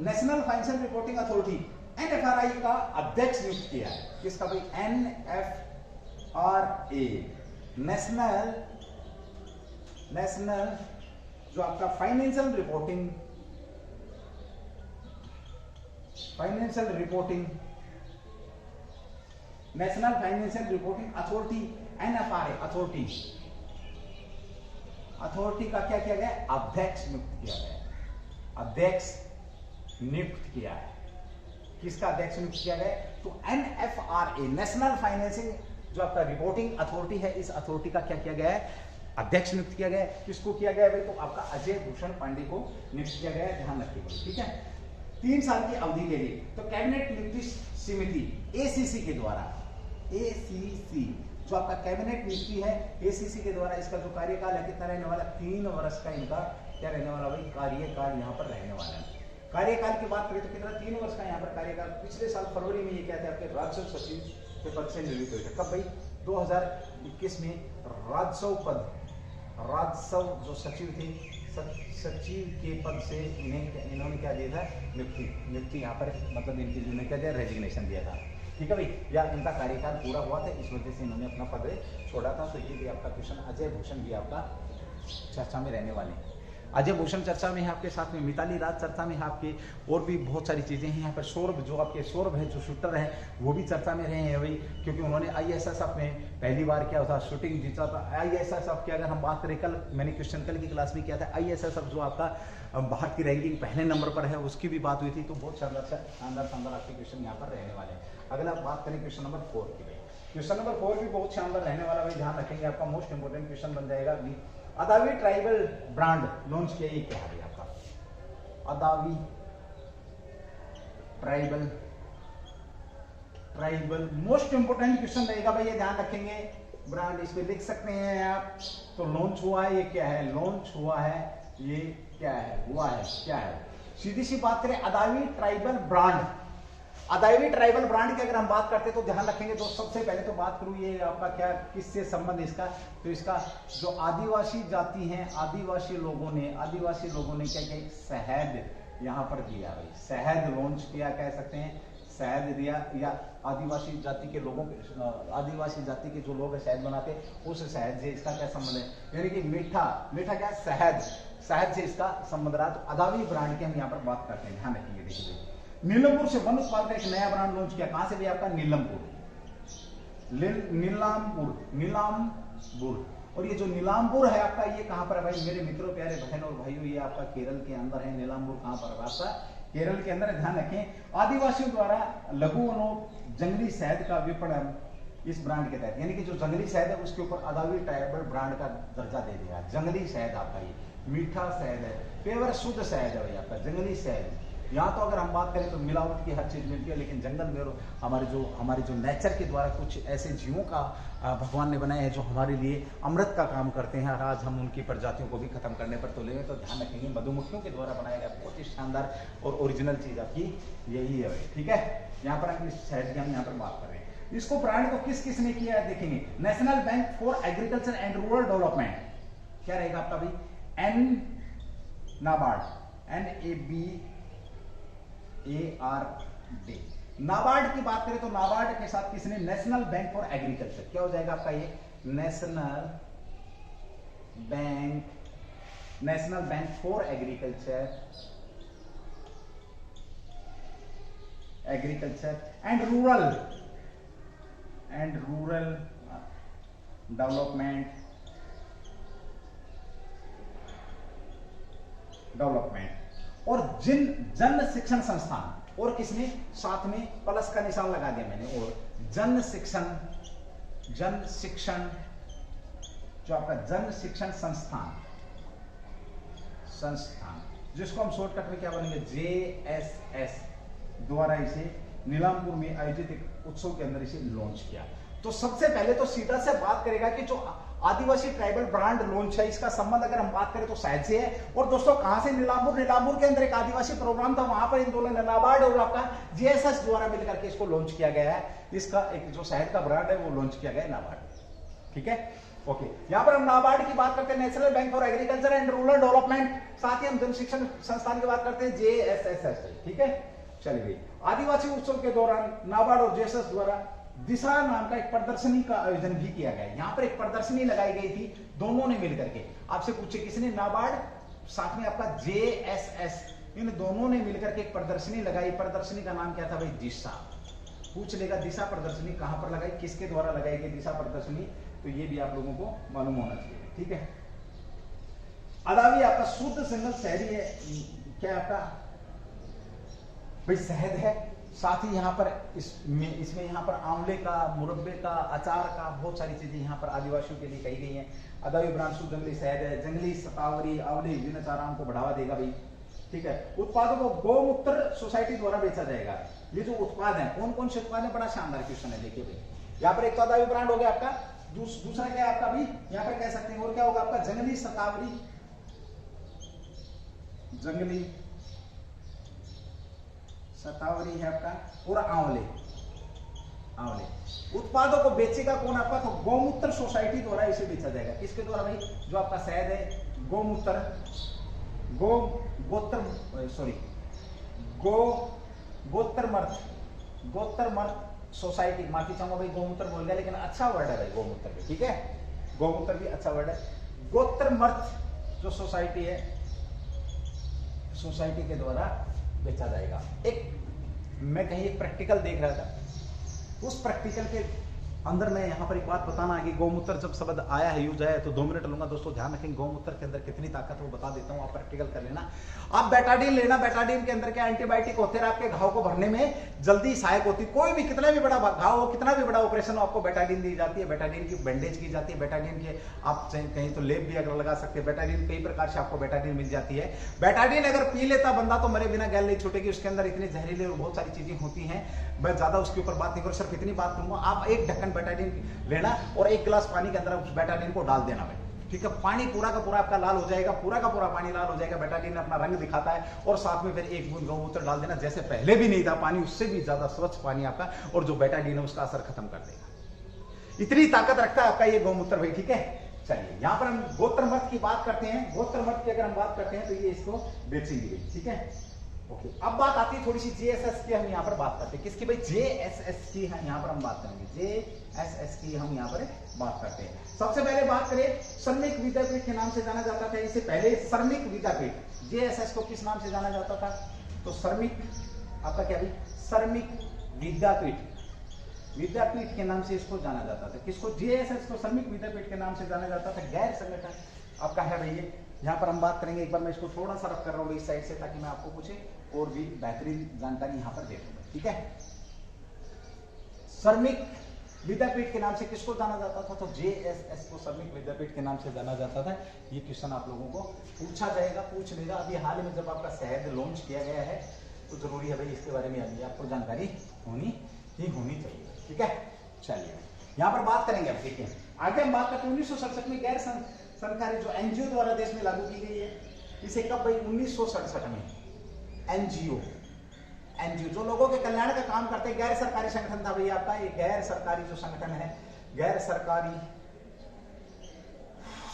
national financial reporting authority NFRA का अध्यक्ष नियुक्त किया है। किसका भाई, NFRA, नेशनल जो आपका financial reporting national financial reporting authority, NFRA authority का क्या किया गया, अध्यक्ष नियुक्त किया गया, अध्यक्ष नियुक्त किया है। किसका अध्यक्ष नियुक्त किया गया, तो NFRA नेशनल फाइनेंसिंग जो आपका रिपोर्टिंग अथॉरिटी है, इस अथॉरिटी का क्या किया गया है, अध्यक्ष नियुक्त किया गया है। किसको किया गया है भाई, तो आपका अजय भूषण पांडे को नियुक्त किया गया है, ध्यान रखिएगा, ठीक है। 3 साल की अवधि के लिए। तो कैबिनेट नियुक्ति समिति ACC के द्वारा, ACC जो आपका कैबिनेट नियुक्ति है ACC के द्वारा, इसका जो कार्यकाल है कितना रहने वाला, 3 वर्ष का इनका क्या रहने वाला भाई, कार्यकाल यहाँ पर रहने वाला है। कार्यकाल की बात करें तो कितना, 3 वर्ष का यहाँ पर कार्यकाल। पिछले साल फरवरी में ये क्या थे आपके राजस्व सचिव के पद से निवृत्त हुए थे। कब भाई, 2021 में राजस्व जो सचिव थे, सचिव के पद से इन्होंने क्या दिया था, नियुक्ति यहाँ पर, मतलब इनकी जिन्होंने क्या दिया, रेजिग्नेशन दिया था, ठीक है भाई, या इनका कार्यकाल पूरा हुआ था, इस वजह से इन्होंने अपना पद छोड़ा था। तो ये भी आपका क्वेश्चन, अजय भूषण भी आपका चर्चा में रहने वाले हैं। अजय भूषण चर्चा में है आपके, साथ में मिताली राज चर्चा में है आपके, और भी बहुत सारी चीजें हैं यहाँ पर। सौरभ जो आपके सौरभ है जो शूटर है वो भी चर्चा में रहे हैं भाई, क्योंकि उन्होंने ISSF में पहली बार क्या होता शूटिंग जीता था। ISSF की अगर हम बात करें, कल मैंने क्वेश्चन कल की क्लास में किया था, ISSF जो आपका भारत की रैंकिंग पहले नंबर पर है, उसकी भी बात हुई थी। तो बहुत शानदार आपके क्वेश्चन यहाँ पर रहने वाले हैं। अगला बात करें क्वेश्चन नंबर 4 की, क्वेश्चन नंबर 4 भी बहुत शानदार रहने वाला भाई, ध्यान रखेंगे, आपका मोस्ट इंपोर्टेंट क्वेश्चन बन जाएगा। अदावी ट्राइबल ब्रांड लॉन्च किया, ये क्या है आपका, Adavi tribal most important question रहेगा भाई, ये ध्यान रखेंगे। ब्रांड इस पे लिख सकते हैं आप। तो लॉन्च हुआ है, ये क्या है, लॉन्च हुआ है, ये क्या है, हुआ है, क्या है। सीधी सी बात करें, Adavi tribal brand, Adavi tribal brand की अगर हम बात करते हैं तो ध्यान रखेंगे। तो सबसे पहले तो बात करूं ये आपका क्या, किससे संबंध इसका, तो इसका जो आदिवासी जाति हैं, आदिवासी लोगों ने क्या किया, शहद यहाँ पर दिया भाई, शहद लॉन्च किया, कह सकते हैं शहद दिया, या आदिवासी जाति के लोगों के, आदिवासी जाति के जो लोग शहद बनाते उस शहद से इसका क्या संबंध है, यानी कि मीठा क्या, शहद से इसका संबंध रहा। तो अदावी ब्रांड की हम यहाँ पर बात करते हैं, ध्यान रखिए। देखिए नीलमपुर से वन उत्पाद का एक नया ब्रांड लॉन्च किया, कहां से भी आपका, नीलांबूर। और ये जो नीलांबूर है आपका, ये कहां पर है भाई मेरे मित्रों, प्यारे बहन और भाइयों, ये आपका केरल के अंदर है। नीलांबूर कहां पर, आपका केरल के अंदर है, ध्यान रखें। आदिवासियों द्वारा लघु वनों जंगली शहद का विपणन इस ब्रांड के तहत, यानी कि जो जंगली शहद है उसके ऊपर अदावी ट्राइबल ब्रांड का दर्जा दे दिया। जंगली शहद आपका, ये मीठा शहद है, पेवर शुद्ध शहद है भाई आपका, जंगली शहद। यहाँ तो अगर हम बात करें तो मिलावट की हर चीज मिलती है, लेकिन जंगल में हमारे जो नेचर के द्वारा कुछ ऐसे जीवों का भगवान ने बनाया है जो हमारे लिए अमृत का काम करते हैं, और आज हम उनकी प्रजातियों को भी खत्म करने पर तो लेंगे। तो ध्यान रखेंगे, मधुमक्खियों के द्वारा बनाया गया बहुत ही शानदार और ओरिजिनल चीज आपकी यही है, ठीक है। यहाँ पर हम इस शहद की हम यहाँ पर बात कर रहे हैं। इसको ब्रांड को किस ने किया है देखेंगे, national bank for agriculture and rural development, क्या रहेगा आपका भाई, नाबार्ड, NABARD, नाबार्ड की बात करें तो नाबार्ड के साथ किसने, नेशनल बैंक फॉर एग्रीकल्चर, क्या हो जाएगा आपका ये, national bank for agriculture and rural development और जन शिक्षण संस्थान, और किसने, साथ में प्लस का निशान लगा दिया मैंने, और जन शिक्षण जो आपका जन शिक्षण संस्थान जिसको हम शॉर्टकट में क्या बोलेंगे, JSS, द्वारा इसे नीलामपुर में आयोजित एक उत्सव के अंदर इसे लॉन्च किया। तो सबसे पहले तो सीधा से बात करेगा कि जो आदिवासी ट्राइबल ब्रांड लॉन्च है, इसका संबंध अगर हम बात करें तो शायद से है। और दोस्तों कहां से, नीलामपुर के अंदर एक आदिवासी प्रोग्राम था, वहां पर इन दोनों नाबार्ड और आपका JSS द्वारा मिलकर के इसको लॉन्च किया गया है। इसका एक जो शहद का ब्रांड है वो लॉन्च किया गया है नाबार्ड। ठीक है, ओके। यहां पर हम नाबार्ड की बात करते हैं, national bank for agriculture and rural development, साथ ही हम जन शिक्षण संस्थान की बात करते हैं, JSS। ठीक है, चलिए। आदिवासी उत्सव के दौरान नाबार्ड और JSS द्वारा दिशा नाम का एक प्रदर्शनी का आयोजन भी किया गया। यहां पर एक प्रदर्शनी लगाई गई थी, दोनों ने मिलकर के। आपसे पूछे किसने, नाबार्ड, साथ में आपका JSS, इन दोनों ने मिलकर के एक प्रदर्शनी लगाई। प्रदर्शनी का नाम क्या था भाई, दिशा। पूछ लेगा दिशा प्रदर्शनी कहां पर लगाई, किसके द्वारा लगाई गई दिशा प्रदर्शनी, तो ये भी आप लोगों को मालूम होना चाहिए। ठीक है, अदावी आपका शुद्ध सिंगल शहरी है, क्या आपका भाई शहद है, साथ ही यहाँ पर इसमें यहाँ पर आंवले का, मुरब्बे का, अचार का, बहुत सारी चीजें यहाँ पर आदिवासियों के लिए कही गई हैं। अदावी ब्रांड शुद्ध जंगली शहद है, जंगली शतावरी, आंवले, विभिन्न चाराओं को बढ़ावा देगा भाई। ठीक है, उत्पादों को गौमूत्र सोसाइटी द्वारा बेचा जाएगा। ये जो उत्पाद है, कौन कौन से उत्पाद है, बड़ा शानदार क्वेश्चन है, देखिए भाई। यहाँ पर एक तो अदावी ब्रांड हो गया आपका, दूसरा क्या है आपका भी यहाँ पर कह सकते हैं, और क्या होगा आपका, जंगली शतावरी, जंगली शतावरी है आपका, और आंवले। उत्पादों को बेचेगा कौन आपका, तो गौमूत्र सोसाइटी द्वारा इसे बेचा जाएगा। किसके द्वारा भाई, जो आपका शहद है, गोत्रमर्थ सोसाइटी, माफी चाहूंगा भाई गौमूत्र बोल गया, लेकिन अच्छा वर्ड है भाई गोमूत्र भी। ठीक है, गौमूत्र भी अच्छा वर्ड है। गोत्रमर्थ जो सोसाइटी है, सोसाइटी के द्वारा बेचा जाएगा। एक मैं कहीं एक प्रैक्टिकल देख रहा था, उस प्रैक्टिकल के अंदर मैं यहाँ पर एक बात बताना है कि गौमूत्र जब शब्द आया है, यूज आया है, तो 2 मिनट लूंगा दोस्तों, ध्यान रखेंगे। गौमूत्र के अंदर कितनी ताकत है वो बता देता हूँ, आप प्रैक्टिकल कर लेना। आप बेटाडीन लेना, बेटाडीन के अंदर क्या एंटीबायोटिक होते हैं, आपके घाव को भरने में जल्दी सहायक होती है। कोई भी कितना भी बड़ा घाव हो, कितना भी बड़ा ऑपरेशन हो, आपको बेटाडीन दी जाती है। बेटाडीन की बैंडेज की जाती है, बेटाडीन के आप कहीं तो लेप भी अगर लगा सकते हैं। बेटाडीन कई प्रकार से आपको बेटाडीन मिल जाती है। बेटाडीन अगर पी लेता बंदा तो मरे बिना गैल नहीं छूटेगी। उसके अंदर इतनी जहरीले और बहुत सारी चीजें होती हैं, मैं ज्यादा उसके ऊपर बात नहीं करूँ, सिर्फ इतनी बात करूंगा। आप एक ढक्कन बेटाडीन लेना और 1 गिलास पानी के अंदर उस बेटाडीन को डाल देना भाई। ठीक है, पानी पूरा का पूरा आपका लाल हो जाएगा, पूरा का पूरा पानी लाल हो जाएगा। बेटाडीन अपना रंग दिखाता है, और साथ में फिर 1 बूंद गौमूत्र डाल देना, जैसे पहले भी नहीं था पानी, उससे भी ज्यादा स्वच्छ पानी आपका, और जो बेटाडीन है उसका असर खत्म कर देगा। इतनी ताकत रखता है आपका ये गौमूत्र भाई। ठीक है, चलिए यहाँ पर हम गोत्रमर्थ की बात करते हैं। गोत्रमर्थ की अगर हम बात करते हैं तो ये इसको बेचेंगे। ठीक है, ओके। अब बात आती है थोड़ी सी JSS की, हम यहाँ पर बात करते हैं। किसकी भाई, JSS की है यहाँ पर हम बात करेंगे। JSS की हम यहाँ पर बात करते हैं। सबसे पहले बात करें, श्रमिक विद्यापीठ के नाम से जाना जाता था। इससे पहले श्रमिक विद्यापीठ, JSS को किस नाम से जाना जाता था, तो श्रमिक आपका क्या भाई, श्रमिक विद्यापीठ के नाम से इसको जाना जाता था। किसको, JSS को श्रमिक विद्यापीठ के नाम से जाना जाता था। गैर संगठन आपका है भाई। यहाँ पर हम बात करेंगे, एक बार मैं इसको थोड़ा सा रफ कर रहा हूँ इस साइड से, ताकि मैं आपको कुछ और भी बेहतरीन जानकारी यहाँ पर दे दूंगा। ठीक है, श्रमिक विद्यापीठ के नाम से किसको जाना जाता था, तो JSS को श्रमिक विद्यापीठ के नाम से जाना जाता था। ये क्वेश्चन आप लोगों को पूछा जाएगा, पूछ लेगा। अभी हाल में जब आपका शहद लॉन्च किया गया है, तो जरूरी है भाई इसके बारे में अभी आपको जानकारी होनी चाहिए। ठीक है, चलिए यहाँ पर बात करेंगे। अब देखिए आगे हम बात करते हैं 1967 में गैर सरकारी जो NGO द्वारा देश में लागू की गई है। इसे कब भाई, 1967 में। NGO जो लोगों के कल्याण का काम करते हैं, गैर सरकारी संगठन था भैया आपका। ये गैर सरकारी जो संगठन है, गैर सरकारी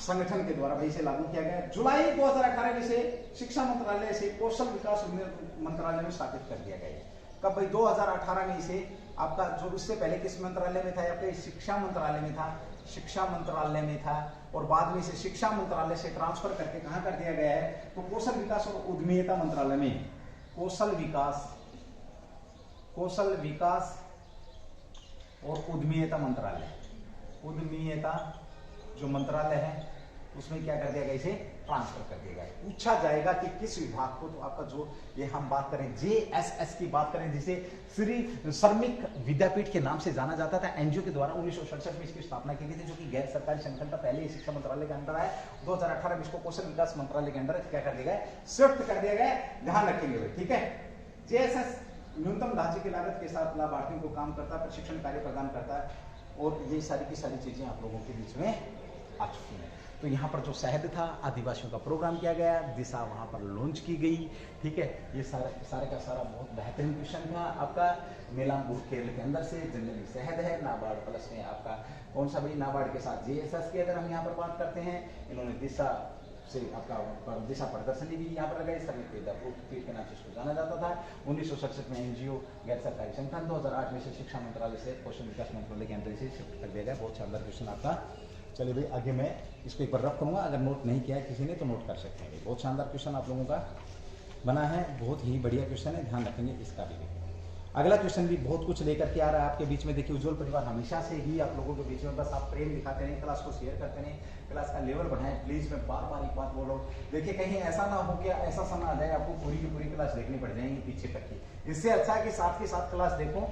संगठन के द्वारा भाई इसे लागू किया गया। जुलाई 2018 में इसे शिक्षा मंत्रालय से कौशल विकास मंत्रालय में स्थापित कर दिया गया। कब भाई 2018 में इसे आपका जो उससे पहले किस मंत्रालय में था, आपके शिक्षा मंत्रालय में था, शिक्षा मंत्रालय में था, और बाद में इसे शिक्षा मंत्रालय से ट्रांसफर करके कहां कर दिया गया है, तो कौशल विकास और उद्यमिता मंत्रालय में, कौशल विकास और उद्यमिता मंत्रालय, उद्यमिता जो मंत्रालय है उसमें क्या कर दिया गया, इसे ट्रांसफर कर दिया गया। पूछा जाएगा कि किस विभाग को, तो आपका जो ये हम बात करें JSS की बात करें, जिसे श्री श्रमिक विद्यापीठ के नाम से जाना जाता था, एनजीओ के द्वारा 1967 में इसकी स्थापना की गई थी, जो कि गैर सरकारी संगठन था, पहले ही शिक्षा मंत्रालय के अंदर आया। 2018 में इसको कौशल विकास मंत्रालय के अंदर क्या कर दिया गया, शिफ्ट कर दिया गया। ध्यान रखेंगे भाई, ठीक है। JSS न्यूनतम ढांचे की लागत के साथ लाभार्थियों को काम करता है, प्रशिक्षण कार्य प्रदान करता है, और ये सारी की सारी चीजें आप लोगों के बीच में आ चुकी हैं। तो यहाँ पर जो शहद था, आदिवासियों का प्रोग्राम किया गया, दिशा वहाँ पर लॉन्च की गई, ठीक है। ये सारे का सारा बहुत बेहतरीन क्वेश्चन था आपका। मेलांबूर केरल के अंदर से जनरली शहद है, नाबार्ड प्लस में आपका कौन सा भाई, नाबार्ड के साथ JSS की अगर हम यहाँ पर बात करते हैं, इन्होंने दिशा से आपका दिशा प्रदर्शनी भी यहाँ पर लगाई, श्रमिक विद्यापीठ के नाम से इसको जाना जाता था। 1967 में एनजीओ गैर सरकारी संगठन, 2008 में से शिक्षा मंत्रालय से कौशल विकास मंत्रालय के अंदर से शिफ्ट कर दिया गया। बहुत शानदार क्वेश्चन आपका। चलिए भाई आगे मैं इसको एक बार रफ करूँगा, अगर नोट नहीं किया है किसी ने तो नोट कर सकते हैं। बहुत शानदार क्वेश्चन आप लोगों का बना है, बहुत ही बढ़िया क्वेश्चन है, ध्यान रखेंगे इसका भी। अगला क्वेश्चन भी बहुत कुछ लेकर के आ रहा है आपके बीच में। देखिए उज्ज्वल परिवार हमेशा से ही आप लोगों के बीच में बस आप प्रेम दिखाते हैं, क्लास को शेयर करते हैं, क्लास का लेवल बढ़ाएं प्लीज। मैं बार बार एक बात बोल रहा हूँ, देखिए कहीं ऐसा ना हो कि ऐसा समय आ जाए आपको पूरी की पूरी क्लास देखनी पड़ जाएगी पीछे तक की। इससे अच्छा है कि साथ के साथ क्लास देखो,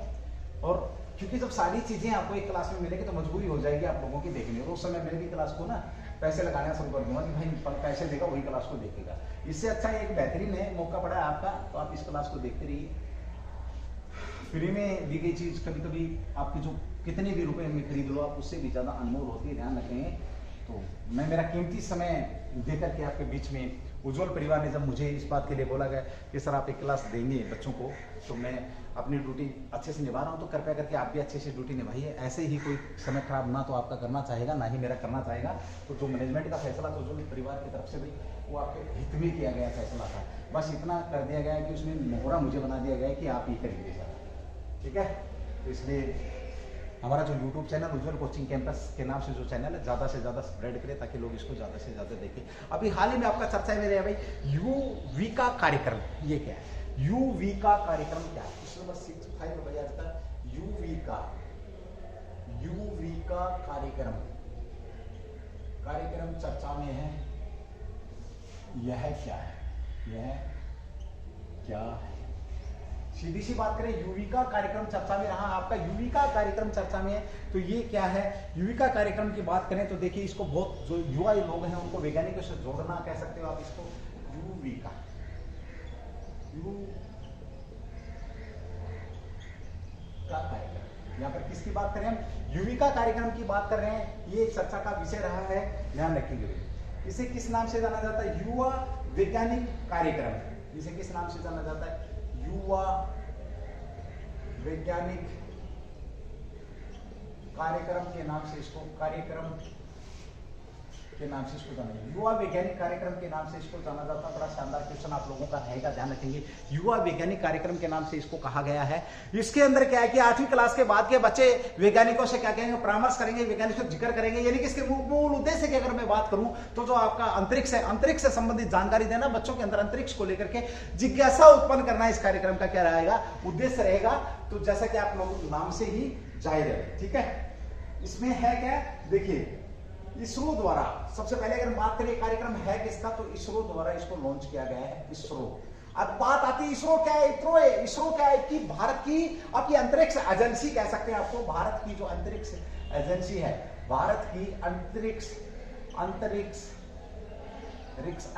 और क्योंकि जब सारी चीजें आपको एक क्लास में मिलेगी तो मजबूरी हो जाएगी आप लोगों की देखने, और उस समय मैं भी क्लास को ना पैसे लगाना शुरू कर दूंगा कि भाई पैसे देगा वही क्लास को देखेगा। इससे अच्छा एक बेहतरीन है मौका पड़ा है आपका, तो आप इस क्लास को देखते रहिए। फ्री में दी गई चीज कभी कभी आपकी जो कितने भी रुपए में खरीद लो आप, उससे भी ज्यादा अनमोल होती है, ध्यान रखेंगे। तो मैं मेरा कीमती समय देकर के आपके बीच में, उज्ज्वल परिवार ने जब मुझे इस बात के लिए बोला गया कि सर आप एक क्लास देंगे बच्चों को, तो मैं अपनी ड्यूटी अच्छे से निभा रहा हूँ, तो कृपया करके आप भी अच्छे से ड्यूटी निभाइए। ऐसे ही कोई समय खराब ना तो आपका करना चाहेगा, ना ही मेरा करना चाहेगा। तो जो मैनेजमेंट का फैसला था उज्ज्वल परिवार की तरफ से भी, वो आपके हित में किया गया फैसला था। बस इतना कर दिया गया कि उसमें मोहरा मुझे बना दिया गया कि आप ही करिए सर, ठीक है। तो इसलिए हमारा जो YouTube चैनल उज्ज्वल कोचिंग कैंपस के नाम से जो चैनल है, ज़्यादा से ज़्यादा स्प्रेड करें ताकि लोग इसको ज़्यादा से ज़्यादा देखें। अभी हाल ही में आपका चर्चा में रहा भाई UV का कार्यक्रम, ये क्या है, UV का कार्यक्रम क्या है, क्वेश्चन नंबर 65 में आज तक UV का कार्यक्रम चर्चा में है। यह क्या है, यह क्या है, सीधी सी बात करें, यूवी का कार्यक्रम चर्चा में रहा आपका, यूवी का कार्यक्रम चर्चा में है। तो ये क्या है, यूवी का कार्यक्रम की बात करें तो देखिए इसको बहुत जो युवा लोग हैं उनको वैज्ञानिकों से जोड़ना कह सकते हो आप इसको। यूवी का कार्यक्रम, यहाँ पर किसकी बात करें हम, यूवी का कार्यक्रम की बात कर रहे हैं। ये चर्चा का विषय रहा है, ध्यान रखिएगा। इसे किस नाम से जाना जाता है, युवा वैज्ञानिक कार्यक्रम। इसे किस नाम से जाना जाता है, युवा वैज्ञानिक कार्यक्रम के नाम से इसको, कार्यक्रम के नाम से इसको जाना, युवा वैज्ञानिक कार्यक्रम के नाम से इसको जाना जाता है। बड़ा शानदार क्वेश्चन आप लोगों का रहेगा, ध्यान रखेंगे। युवा वैज्ञानिक कार्यक्रम के नाम से इसको कहा गया है। इसके अंदर क्या है कि 8वीं क्लास के बाद के बच्चे वैज्ञानिकों से क्या कहेंगे, परामर्श करेंगे, वैज्ञानिकों से जिक्र करेंगे। यानी कि इसके मूल उद्देश्य की अगर मैं बात करूं तो जो आपका अंतरिक्ष है, अंतरिक्ष से संबंधित जानकारी देना, बच्चों के अंदर अंतरिक्ष को लेकर के जिज्ञासा उत्पन्न करना, इस कार्यक्रम का क्या रहेगा, उद्देश्य रहेगा। तो जैसा कि आप लोग नाम से ही जाहिर है, ठीक है। इसमें है क्या, देखिए इसरो द्वारा सबसे पहले अगर बात करें कार्यक्रम है किसका, तो इसरो द्वारा इसको लॉन्च किया गया है। इसरो, अब बात आती है इसरो क्या है, इसरो क्या है कि भारत की आपकी अंतरिक्ष एजेंसी कह सकते हैं आपको। भारत की जो अंतरिक्ष एजेंसी है, भारत की अंतरिक्ष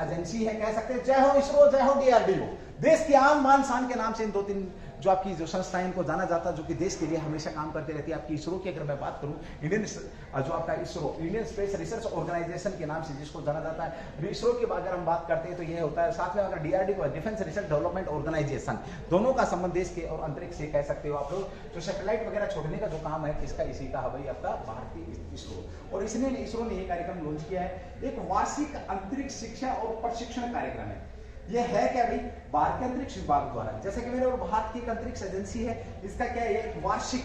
एजेंसी है, कह सकते हैं। जय हो इसरो, जय हो DRDO। देश की आन बान शान के नाम से इन 2-3 जो आपकी जो संस्थाएं इनको जाना जाता है, जो कि देश के लिए हमेशा काम करती रहती है। आपकी इसरो की अगर मैं बात करूं, इंडियन जो आपका ISRO, Indian space research organisation के नाम से जिसको जाना जाता है। इसरो की अगर हम बात करते हैं तो यह होता है। साथ में अगर DRDO, defence research development organisation, दोनों का संबंध देश के और अंतरिक्ष से कह सकते हो आप लोग। जो सैटेलाइट वगैरह छोड़ने का जो काम है किसका, इसी का है भाई आपका भारतीय इसरो। और इसरो ने यह कार्यक्रम लॉन्च किया है। एक वार्षिक अंतरिक्ष शिक्षा और प्रशिक्षण कार्यक्रम है। ये है क्या भाई, भारतीय अंतरिक्ष विभाग द्वारा, जैसे कि मेरे और भारत की एक अंतरिक्ष एजेंसी है, इसका क्या है, एक वार्षिक,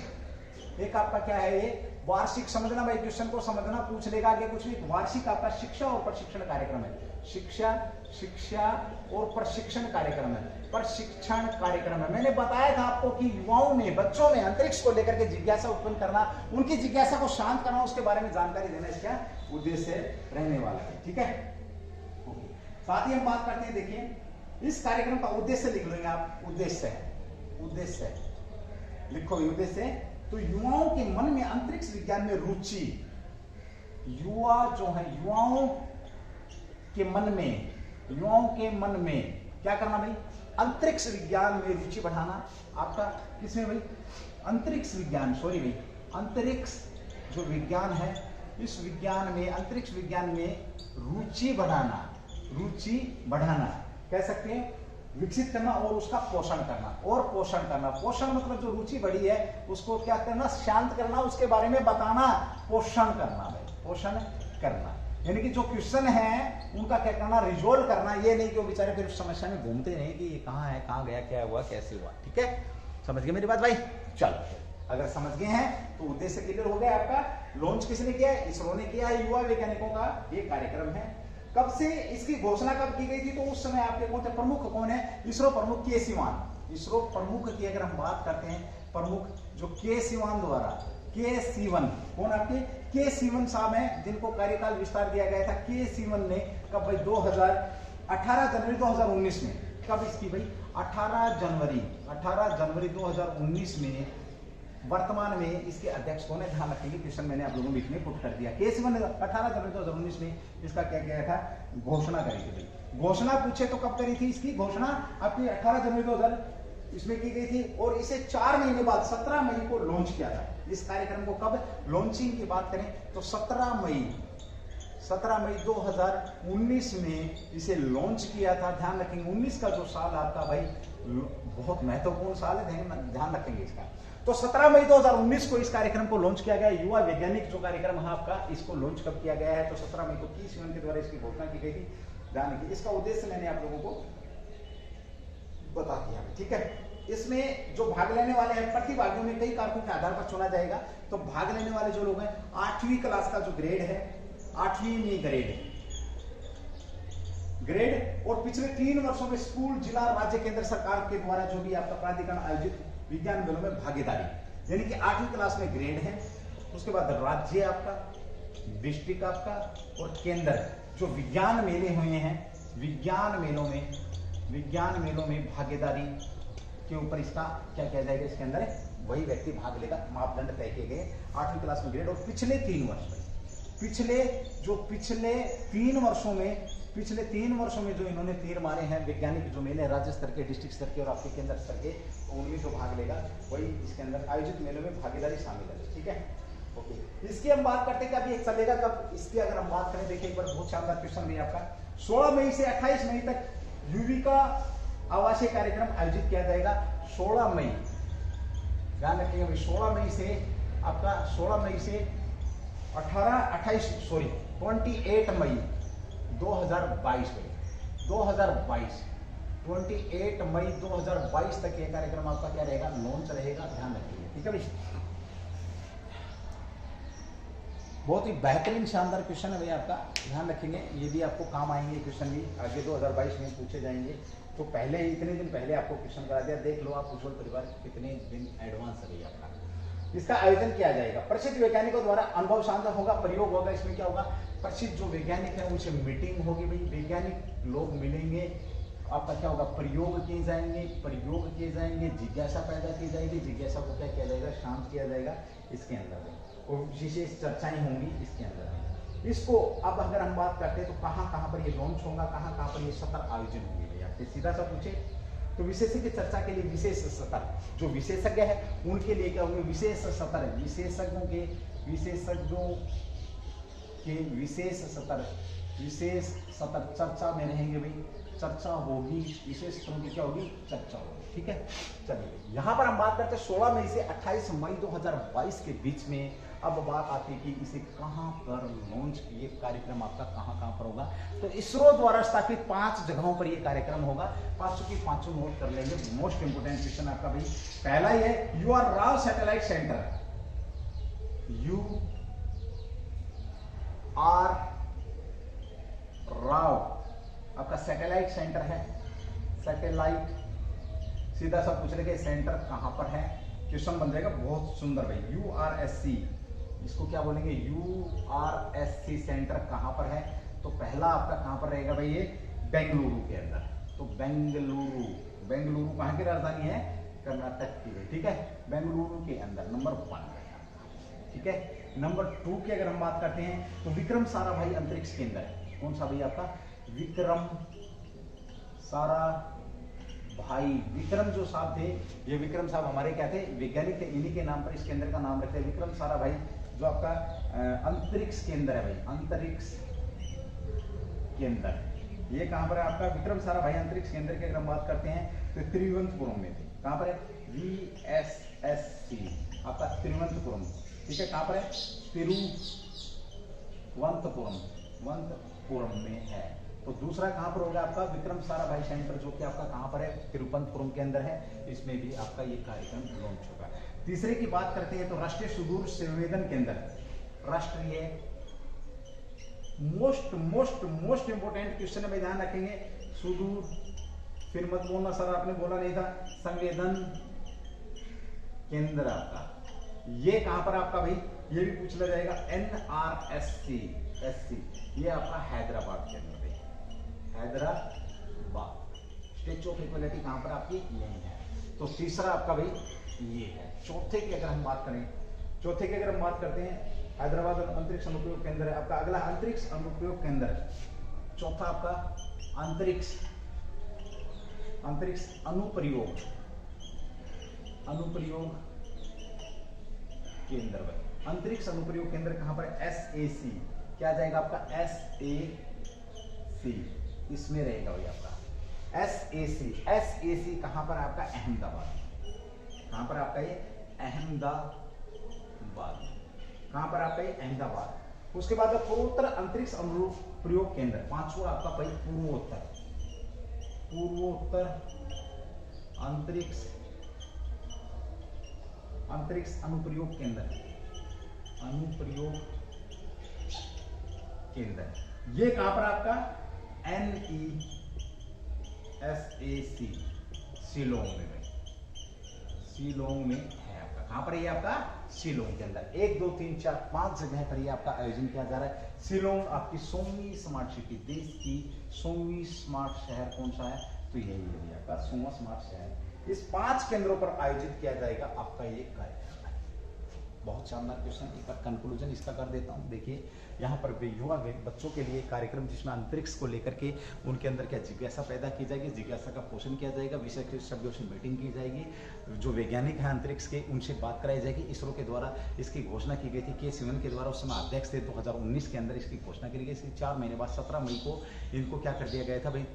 एक आपका क्या है ये वार्षिक, समझना भाई, क्वेश्चन को समझना, पूछ लेगा आगे कुछ भी, वार्षिक आपका शिक्षा और प्रशिक्षण कार्यक्रम है, शिक्षा और प्रशिक्षण कार्यक्रम है, प्रशिक्षण कार्यक्रम है। मैंने बताया था आपको कि युवाओं में, बच्चों में अंतरिक्ष को लेकर के जिज्ञासा उत्पन्न करना, उनकी जिज्ञासा को शांत करना, उसके बारे में जानकारी देना इसका उद्देश्य रहने वाला है, ठीक है। साथ ही हम बात करते हैं, देखिए इस कार्यक्रम का उद्देश्य लिख लेंगे आप, उद्देश्य लिखो, उद्देश्य तो युवाओं के मन में अंतरिक्ष विज्ञान में रुचि, युवा जो है युवाओं के मन में क्या करना भाई, अंतरिक्ष विज्ञान में रुचि बढ़ाना, आपका किसमें भाई, अंतरिक्ष विज्ञान, सॉरी भाई, अंतरिक्ष जो विज्ञान है, इस विज्ञान में, अंतरिक्ष विज्ञान में रुचि बढ़ाना कह सकते हैं, विकसित करना और उसका पोषण करना, पोषण मतलब जो रुचि बढ़ी है उसको क्या करना, शांत करना, उसके बारे में बताना, पोषण करना, यानी कि जो क्वेश्चन है उनका क्या करना, रिजोल्व करना, ये नहीं कि वो बेचारे फिर उस समस्या में घूमते नहीं कि ये कहाँ है, कहाँ गया, क्या हुआ, कैसे हुआ, ठीक है, समझ गए मेरी बात भाई। चलो अगर समझ गए हैं तो उद्देश्य क्लियर हो गया आपका। लॉन्च किसने किया है, इसरो ने किया है, युवा वैज्ञानिकों का ये कार्यक्रम है। कब से इसकी घोषणा कब की गई थी, तो उस समय आपके कौन थे प्रमुख, कौन है, इसरो प्रमुख के सिवान, इसरो प्रमुख की अगर हम बात करते हैं, प्रमुख जो के सिवान द्वारा, के सीवन, कौन आपके के सीवन साहब हैं, जिनको कार्यकाल विस्तार दिया गया था। के सीवन ने कब भाई 18 जनवरी 2019 में, कब इसकी भाई 18 जनवरी 2019 में, वर्तमान में इसके अध्यक्ष कौन है, ध्यान रखेंगे, क्वेश्चन मैंने आप लोगों को बीच में पुट कर दिया। के सीवन ने 18 जनवरी 2019 में इसका क्या किया था, घोषणा करी थी भाई। घोषणा पूछे तो कब करी थी इसकी घोषणा, आपकी 18 जनवरी 2000 इसमें की गई थी, और इसे 4 महीने बाद 17 मई को लॉन्च किया था। इस कार्यक्रम को कब लॉन्चिंग की बात करें तो 17 मई 2019 में इसे लॉन्च किया था। ध्यान रखेंगे 19 का जो साल आपका भाई बहुत महत्वपूर्ण साल है, ध्यान रखेंगे इसका। तो 17 मई 2019 को इस कार्यक्रम को लॉन्च किया गया। युवा वैज्ञानिक जो कार्यक्रम है आपका, इसको लॉन्च कब किया गया है, तो 17 मई को के सीवन के द्वारा इसकी घोषणा की गई थी। ध्यान रखिए, इसका उद्देश्य मैंने आप लोगों को बता दिया, ठीक है। इसमें जो भाग लेने वाले हैं, प्रतिभागियों में कई कारकों के आधार पर चुना जाएगा। तो भाग लेने वाले जो लोग हैं, 8वीं क्लास का जो ग्रेड है, 8वीं में ग्रेड और पिछले 3 वर्षों में स्कूल, जिला, राज्य, केंद्र सरकार के द्वारा जो भी आपका प्राधिकरण आयोजित विज्ञान मेलों में भागीदारी, यानी कि 8वीं क्लास में ग्रेड है। उसके बाद राज्य आपका, डिस्ट्रिक्ट आपका और केंद्र जो विज्ञान मेले हुए हैं, विज्ञान मेलों में भागीदारी के ऊपर इसका क्या किया जाएगा, इसके अंदर वही व्यक्ति भाग लेगा। मापदंड तय किए गए 8वीं क्लास में ग्रेड और पिछले 3 वर्षों में जो इन्होंने तीर मारे हैं, वैज्ञानिक जो मेले राज्य स्तर के, डिस्ट्रिक्ट स्तर के और आपके केंद्र स्तर के, उनमें जो भाग लेगा वही इसके अंदर आयोजित मेलों में भागीदारी शामिल है, ठीक है। ओके, इसकी हम बात करते हैं कि अभी एक चलेगा कब, इसकी अगर हम बात करें, देखिए एक बार बहुत शानदार क्वेश्चन भी आपका। 16 मई से 28 मई तक युविका आवासीय कार्यक्रम आयोजित किया जाएगा। 16 मई, ध्यान रखिएगा भाई, 16 मई से 28 मई 2022 28 मई 2022 तक ये कार्यक्रम आपका क्या रहेगा, लॉन्च रहेगा। ध्यान रखिएगा, ठीक है भाई। बहुत ही बेहतरीन शानदार क्वेश्चन है भाई आपका, ध्यान रखेंगे, ये भी आपको काम आएंगे क्वेश्चन भी आगे 2022 में पूछे जाएंगे। तो पहले ही इतने दिन पहले आपको क्वेश्चन करा दिया, देख लो आप उज्ज्वल परिवार कितने दिन एडवांस है भाई आपका। इसका आयोजन किया जाएगा, प्रसिद्ध वैज्ञानिकों द्वारा अनुभव साझा होगा, प्रयोग होगा। इसमें क्या होगा, प्रसिद्ध जो वैज्ञानिक है उनसे मीटिंग होगी भाई, वैज्ञानिक लोग मिलेंगे, आपका क्या होगा, प्रयोग किए जाएंगे, जिज्ञासा पैदा की जाएगी, जिज्ञासा को क्या किया जाएगा, शांत किया जाएगा इसके अंदर, और विशेष चर्चाएं होंगी इसके अंदर। इसको अब अगर हम बात करते हैं तो कहाँ पर ये लॉन्च होगा, कहाँ पर ये सत्र आयोजन होंगे भैया, सीधा सा पूछे तो विशेषज्ञ की चर्चा के लिए विशेष सत्र, जो विशेषज्ञ है उनके लिए क्या होंगे, विशेष सत्र, विशेषज्ञों के विशेष सत्र चर्चा में रहेंगे भाई, चर्चा होगी, विशेषताओं की क्या होगी, चर्चा होगी। ठीक है, चलिए यहाँ पर हम बात करते हैं 16 मई से 28 मई 2022 के बीच में। अब बात आती है कि इसे कहां पर लॉन्च, ये कार्यक्रम आपका कहां कहां पर होगा। तो इसरो द्वारा स्थापित 5 जगहों पर ये कार्यक्रम होगा। 500 की 500 नोट कर लेंगे। मोस्ट इंपोर्टेंट क्वेश्चन आपका भाई पहला ही है, U R Rao satellite centre. U R Rao आपका सैटेलाइट सेंटर है। सैटेलाइट सीधा सा पूछ रहे सेंटर कहां पर है, क्वेश्चन बन जाएगा बहुत सुंदर भाई। URSC, इसको क्या बोलेंगे, URSC सेंटर कहां पर है। तो पहला आपका कहां पर रहेगा भाई, ये बेंगलुरु के अंदर। तो बेंगलुरु, बेंगलुरु कहां की राजधानी है, कर्नाटक की। ठीक है, बेंगलुरु के अंदर नंबर 1। ठीक है, नंबर 2 की अगर हम बात करते हैं तो विक्रम साराभाई अंतरिक्ष केंद्र है। कौन सा भाई आपका, विक्रम साराभाई। विक्रम जो साहब थे, ये विक्रम साहब हमारे क्या थे, वैज्ञानिक थे। इन्हीं के नाम पर इस केंद्र का नाम रखते हैं विक्रम साराभाई, जो आपका अंतरिक्ष केंद्र है भाई, अंतरिक्ष केंद्र। ये कहां पर है आपका, विक्रम साराभाई अंतरिक्ष केंद्र की अगर हम बात करते हैं तो तिरुवनंतपुरम में थे। कहां पर है, VSSC आपका तिरुवनंतपुरम। ठीक है, कहां पर है, तिरुवनंतपुरम में है। तो दूसरा कहां पर होगा आपका, विक्रम साराभाई सेंटर, जो कि आपका कहां पर है, तिरुवनंतपुरम के अंदर है। इसमें भी आपका ये कार्यक्रम लॉन्च होगा। तीसरे की बात करते हैं तो राष्ट्रीय सुदूर संवेदन केंद्र, राष्ट्रीय मोस्ट इंपोर्टेंट क्वेश्चन में ध्यान रखेंगे। सुदूर, फिर मत बोलना सर आपने बोला नहीं था, संवेदन केंद्र आपका ये कहां पर आपका भाई, ये भी पूछ लिया जाएगा। NRSC, ये आपका हैदराबाद के अंदर है। हैदराबाद स्टैच्यू ऑफ इक्वालिटी कहां पर आपकी, यही है। तो तीसरा आपका भाई ये है। चौथे की अगर हम बात करें, चौथे की अगर हम बात करते हैं, हैदराबाद अंतरिक्ष अनुप्रयोग केंद्र है आपका। अगला अंतरिक्ष अनुप्रयोग केंद्र, चौथा आपका अंतरिक्ष अनुप्रयोग केंद्र। अंतरिक्ष अनुप्रयोग केंद्र कहां पर, SAC, क्या जाएगा आपका, SAC, इसमें रहेगा भाई आपका SAC कहां पर आपका, अहमदाबाद। कहां पर आपका ये, अहमदाबाद। कहां पर आपका ये, अहमदाबाद। उसके बाद पूर्वोत्तर अंतरिक्ष अनुप्रयोग केंद्र, पांचवा आपका भाई पूर्वोत्तर अंतरिक्ष अनुप्रयोग केंद्र, ये कहां पर आपका, NESAC, शिलोंग में है आपका। कहां पर ये आपका, शिलोंग के अंदर। 1 2 3 4 5 जगह पर ये आपका आयोजन किया जा रहा है। शिलोंग आपकी 100वीं स्मार्ट सिटी, देश की 100वीं स्मार्ट शहर कौन सा है, तो यही है आपका 100वां स्मार्ट शहर। इस 5 केंद्रों पर आयोजित किया जाएगा आपका ये कार्यक्रम। बहुत शानदार क्वेश्चन, एक बार कंक्लूजन इसका कर देता हूं। देखिए यहाँ पर युवा बच्चों के लिए कार्यक्रम, जिसमें अंतरिक्ष को लेकर के उनके अंदर क्या जिज्ञासा पैदा की जाएगी, जिज्ञासा का पोषण किया जाएगा, विषय सब्जेक्ट मीटिंग की जाएगी, जो वैज्ञानिक हैं अंतरिक्ष के उनसे बात कराई जाएगी। इसरो के द्वारा इसकी घोषणा की गई थी, के सिवन के द्वारा उस समय अध्यक्ष थे। 2019 के अंदर इसकी घोषणा की गई। इसके 4 महीने बाद 17 मई को इनको क्या कर दिया गया था भाई,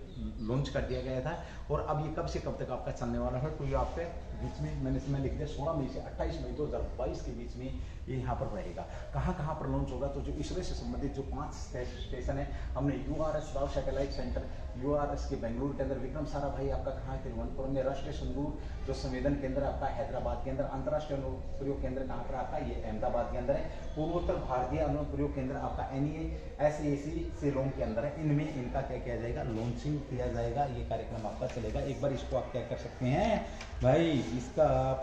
लॉन्च कर दिया गया था। और अब ये कब से कब तक आपका चलने वाला है, तो ये आपके बीच में मैंने लिख दिया 16 मई से 28 मई 2022 के बीच में ये यहाँ पर रहेगा। कहाँ पर लॉन्च होगा, तो जो इसरो से संबंधित जो 5 स्टेशन है, हमने URS Rao satellite centre, URS के बेंगलुरु के अंदर, विक्रम साराभाई आपका कहाँ है, तिरुवनंतपुरम में, राष्ट्रीय सुदूर जो संवेदन केंद्र आपका हैदराबाद के अंदर, अंतर्राष्ट्रीय अनुप्रयोग केंद्र कहाँ पर आपका, ये अहमदाबाद के अंदर है। पूर्वोत्तर भारतीय अनुप्रयोग केंद्र आपका NESAC शिलोंग के अंदर है। इनमें इनका क्या किया जाएगा, लॉन्चिंग किया जाएगा। ये कार्यक्रम आपका चलेगा। एक बार इसको आप क्या कर सकते हैं भाई, इसका आप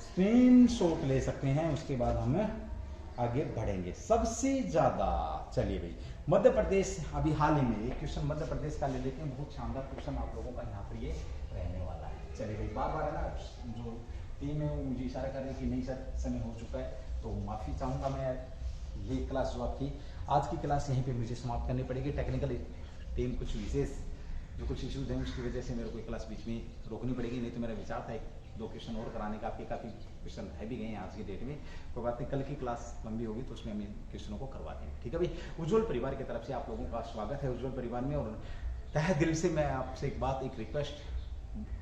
स्क्रीनशॉट ले सकते हैं। उसके बाद हम आगे बढ़ेंगे। सबसे ज्यादा, चलिए भाई, मध्य प्रदेश, अभी हाल ही में एक क्वेश्चन मध्य प्रदेश का ले लेते हैं। बहुत शानदार क्वेश्चन आप लोगों का यहाँ पर ये रहने वाला है। चलिए भाई, बार है ना, जो टीम है वो मुझे इशारा कर रही है कि नहीं सर समय हो चुका है, तो माफी चाहूंगा मैं। ये क्लास जो आपकी आज की क्लास यहीं पे मुझे समाप्त करनी पड़ेगी। टेक्निकल टीम कुछ विशेष जो कुछ इश्यूज हैं उसकी वजह से मेरे को क्लास बीच में रोकनी पड़ेगी। नहीं तो मेरा विचार था 2 क्वेश्चन और कराने का। आपके काफ़ी क्वेश्चन है भी गए हैं आज की डेट में। कोई बात नहीं, कल की क्लास लंबी होगी तो उसमें हम इन क्वेश्चनों को करवा देंगे। ठीक है भाई। उज्ज्वल परिवार की तरफ से आप लोगों का स्वागत है उज्ज्वल परिवार में। और तहे दिल से मैं आपसे एक बात, एक रिक्वेस्ट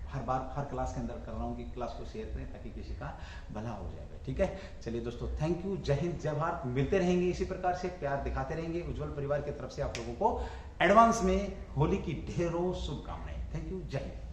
हर बार हर क्लास के अंदर कर रहा हूँ कि क्लास को शेयर करें ताकि किसी का भला हो जाएगा। ठीक है, चलिए दोस्तों, थैंक यू, जय हिंद जय भारत। मिलते रहेंगे इसी प्रकार से, प्यार दिखाते रहेंगे। उज्जवल परिवार की तरफ से आप लोगों को एडवांस में होली की ढेरों शुभकामनाएं। थैंक यू, जय हिंद।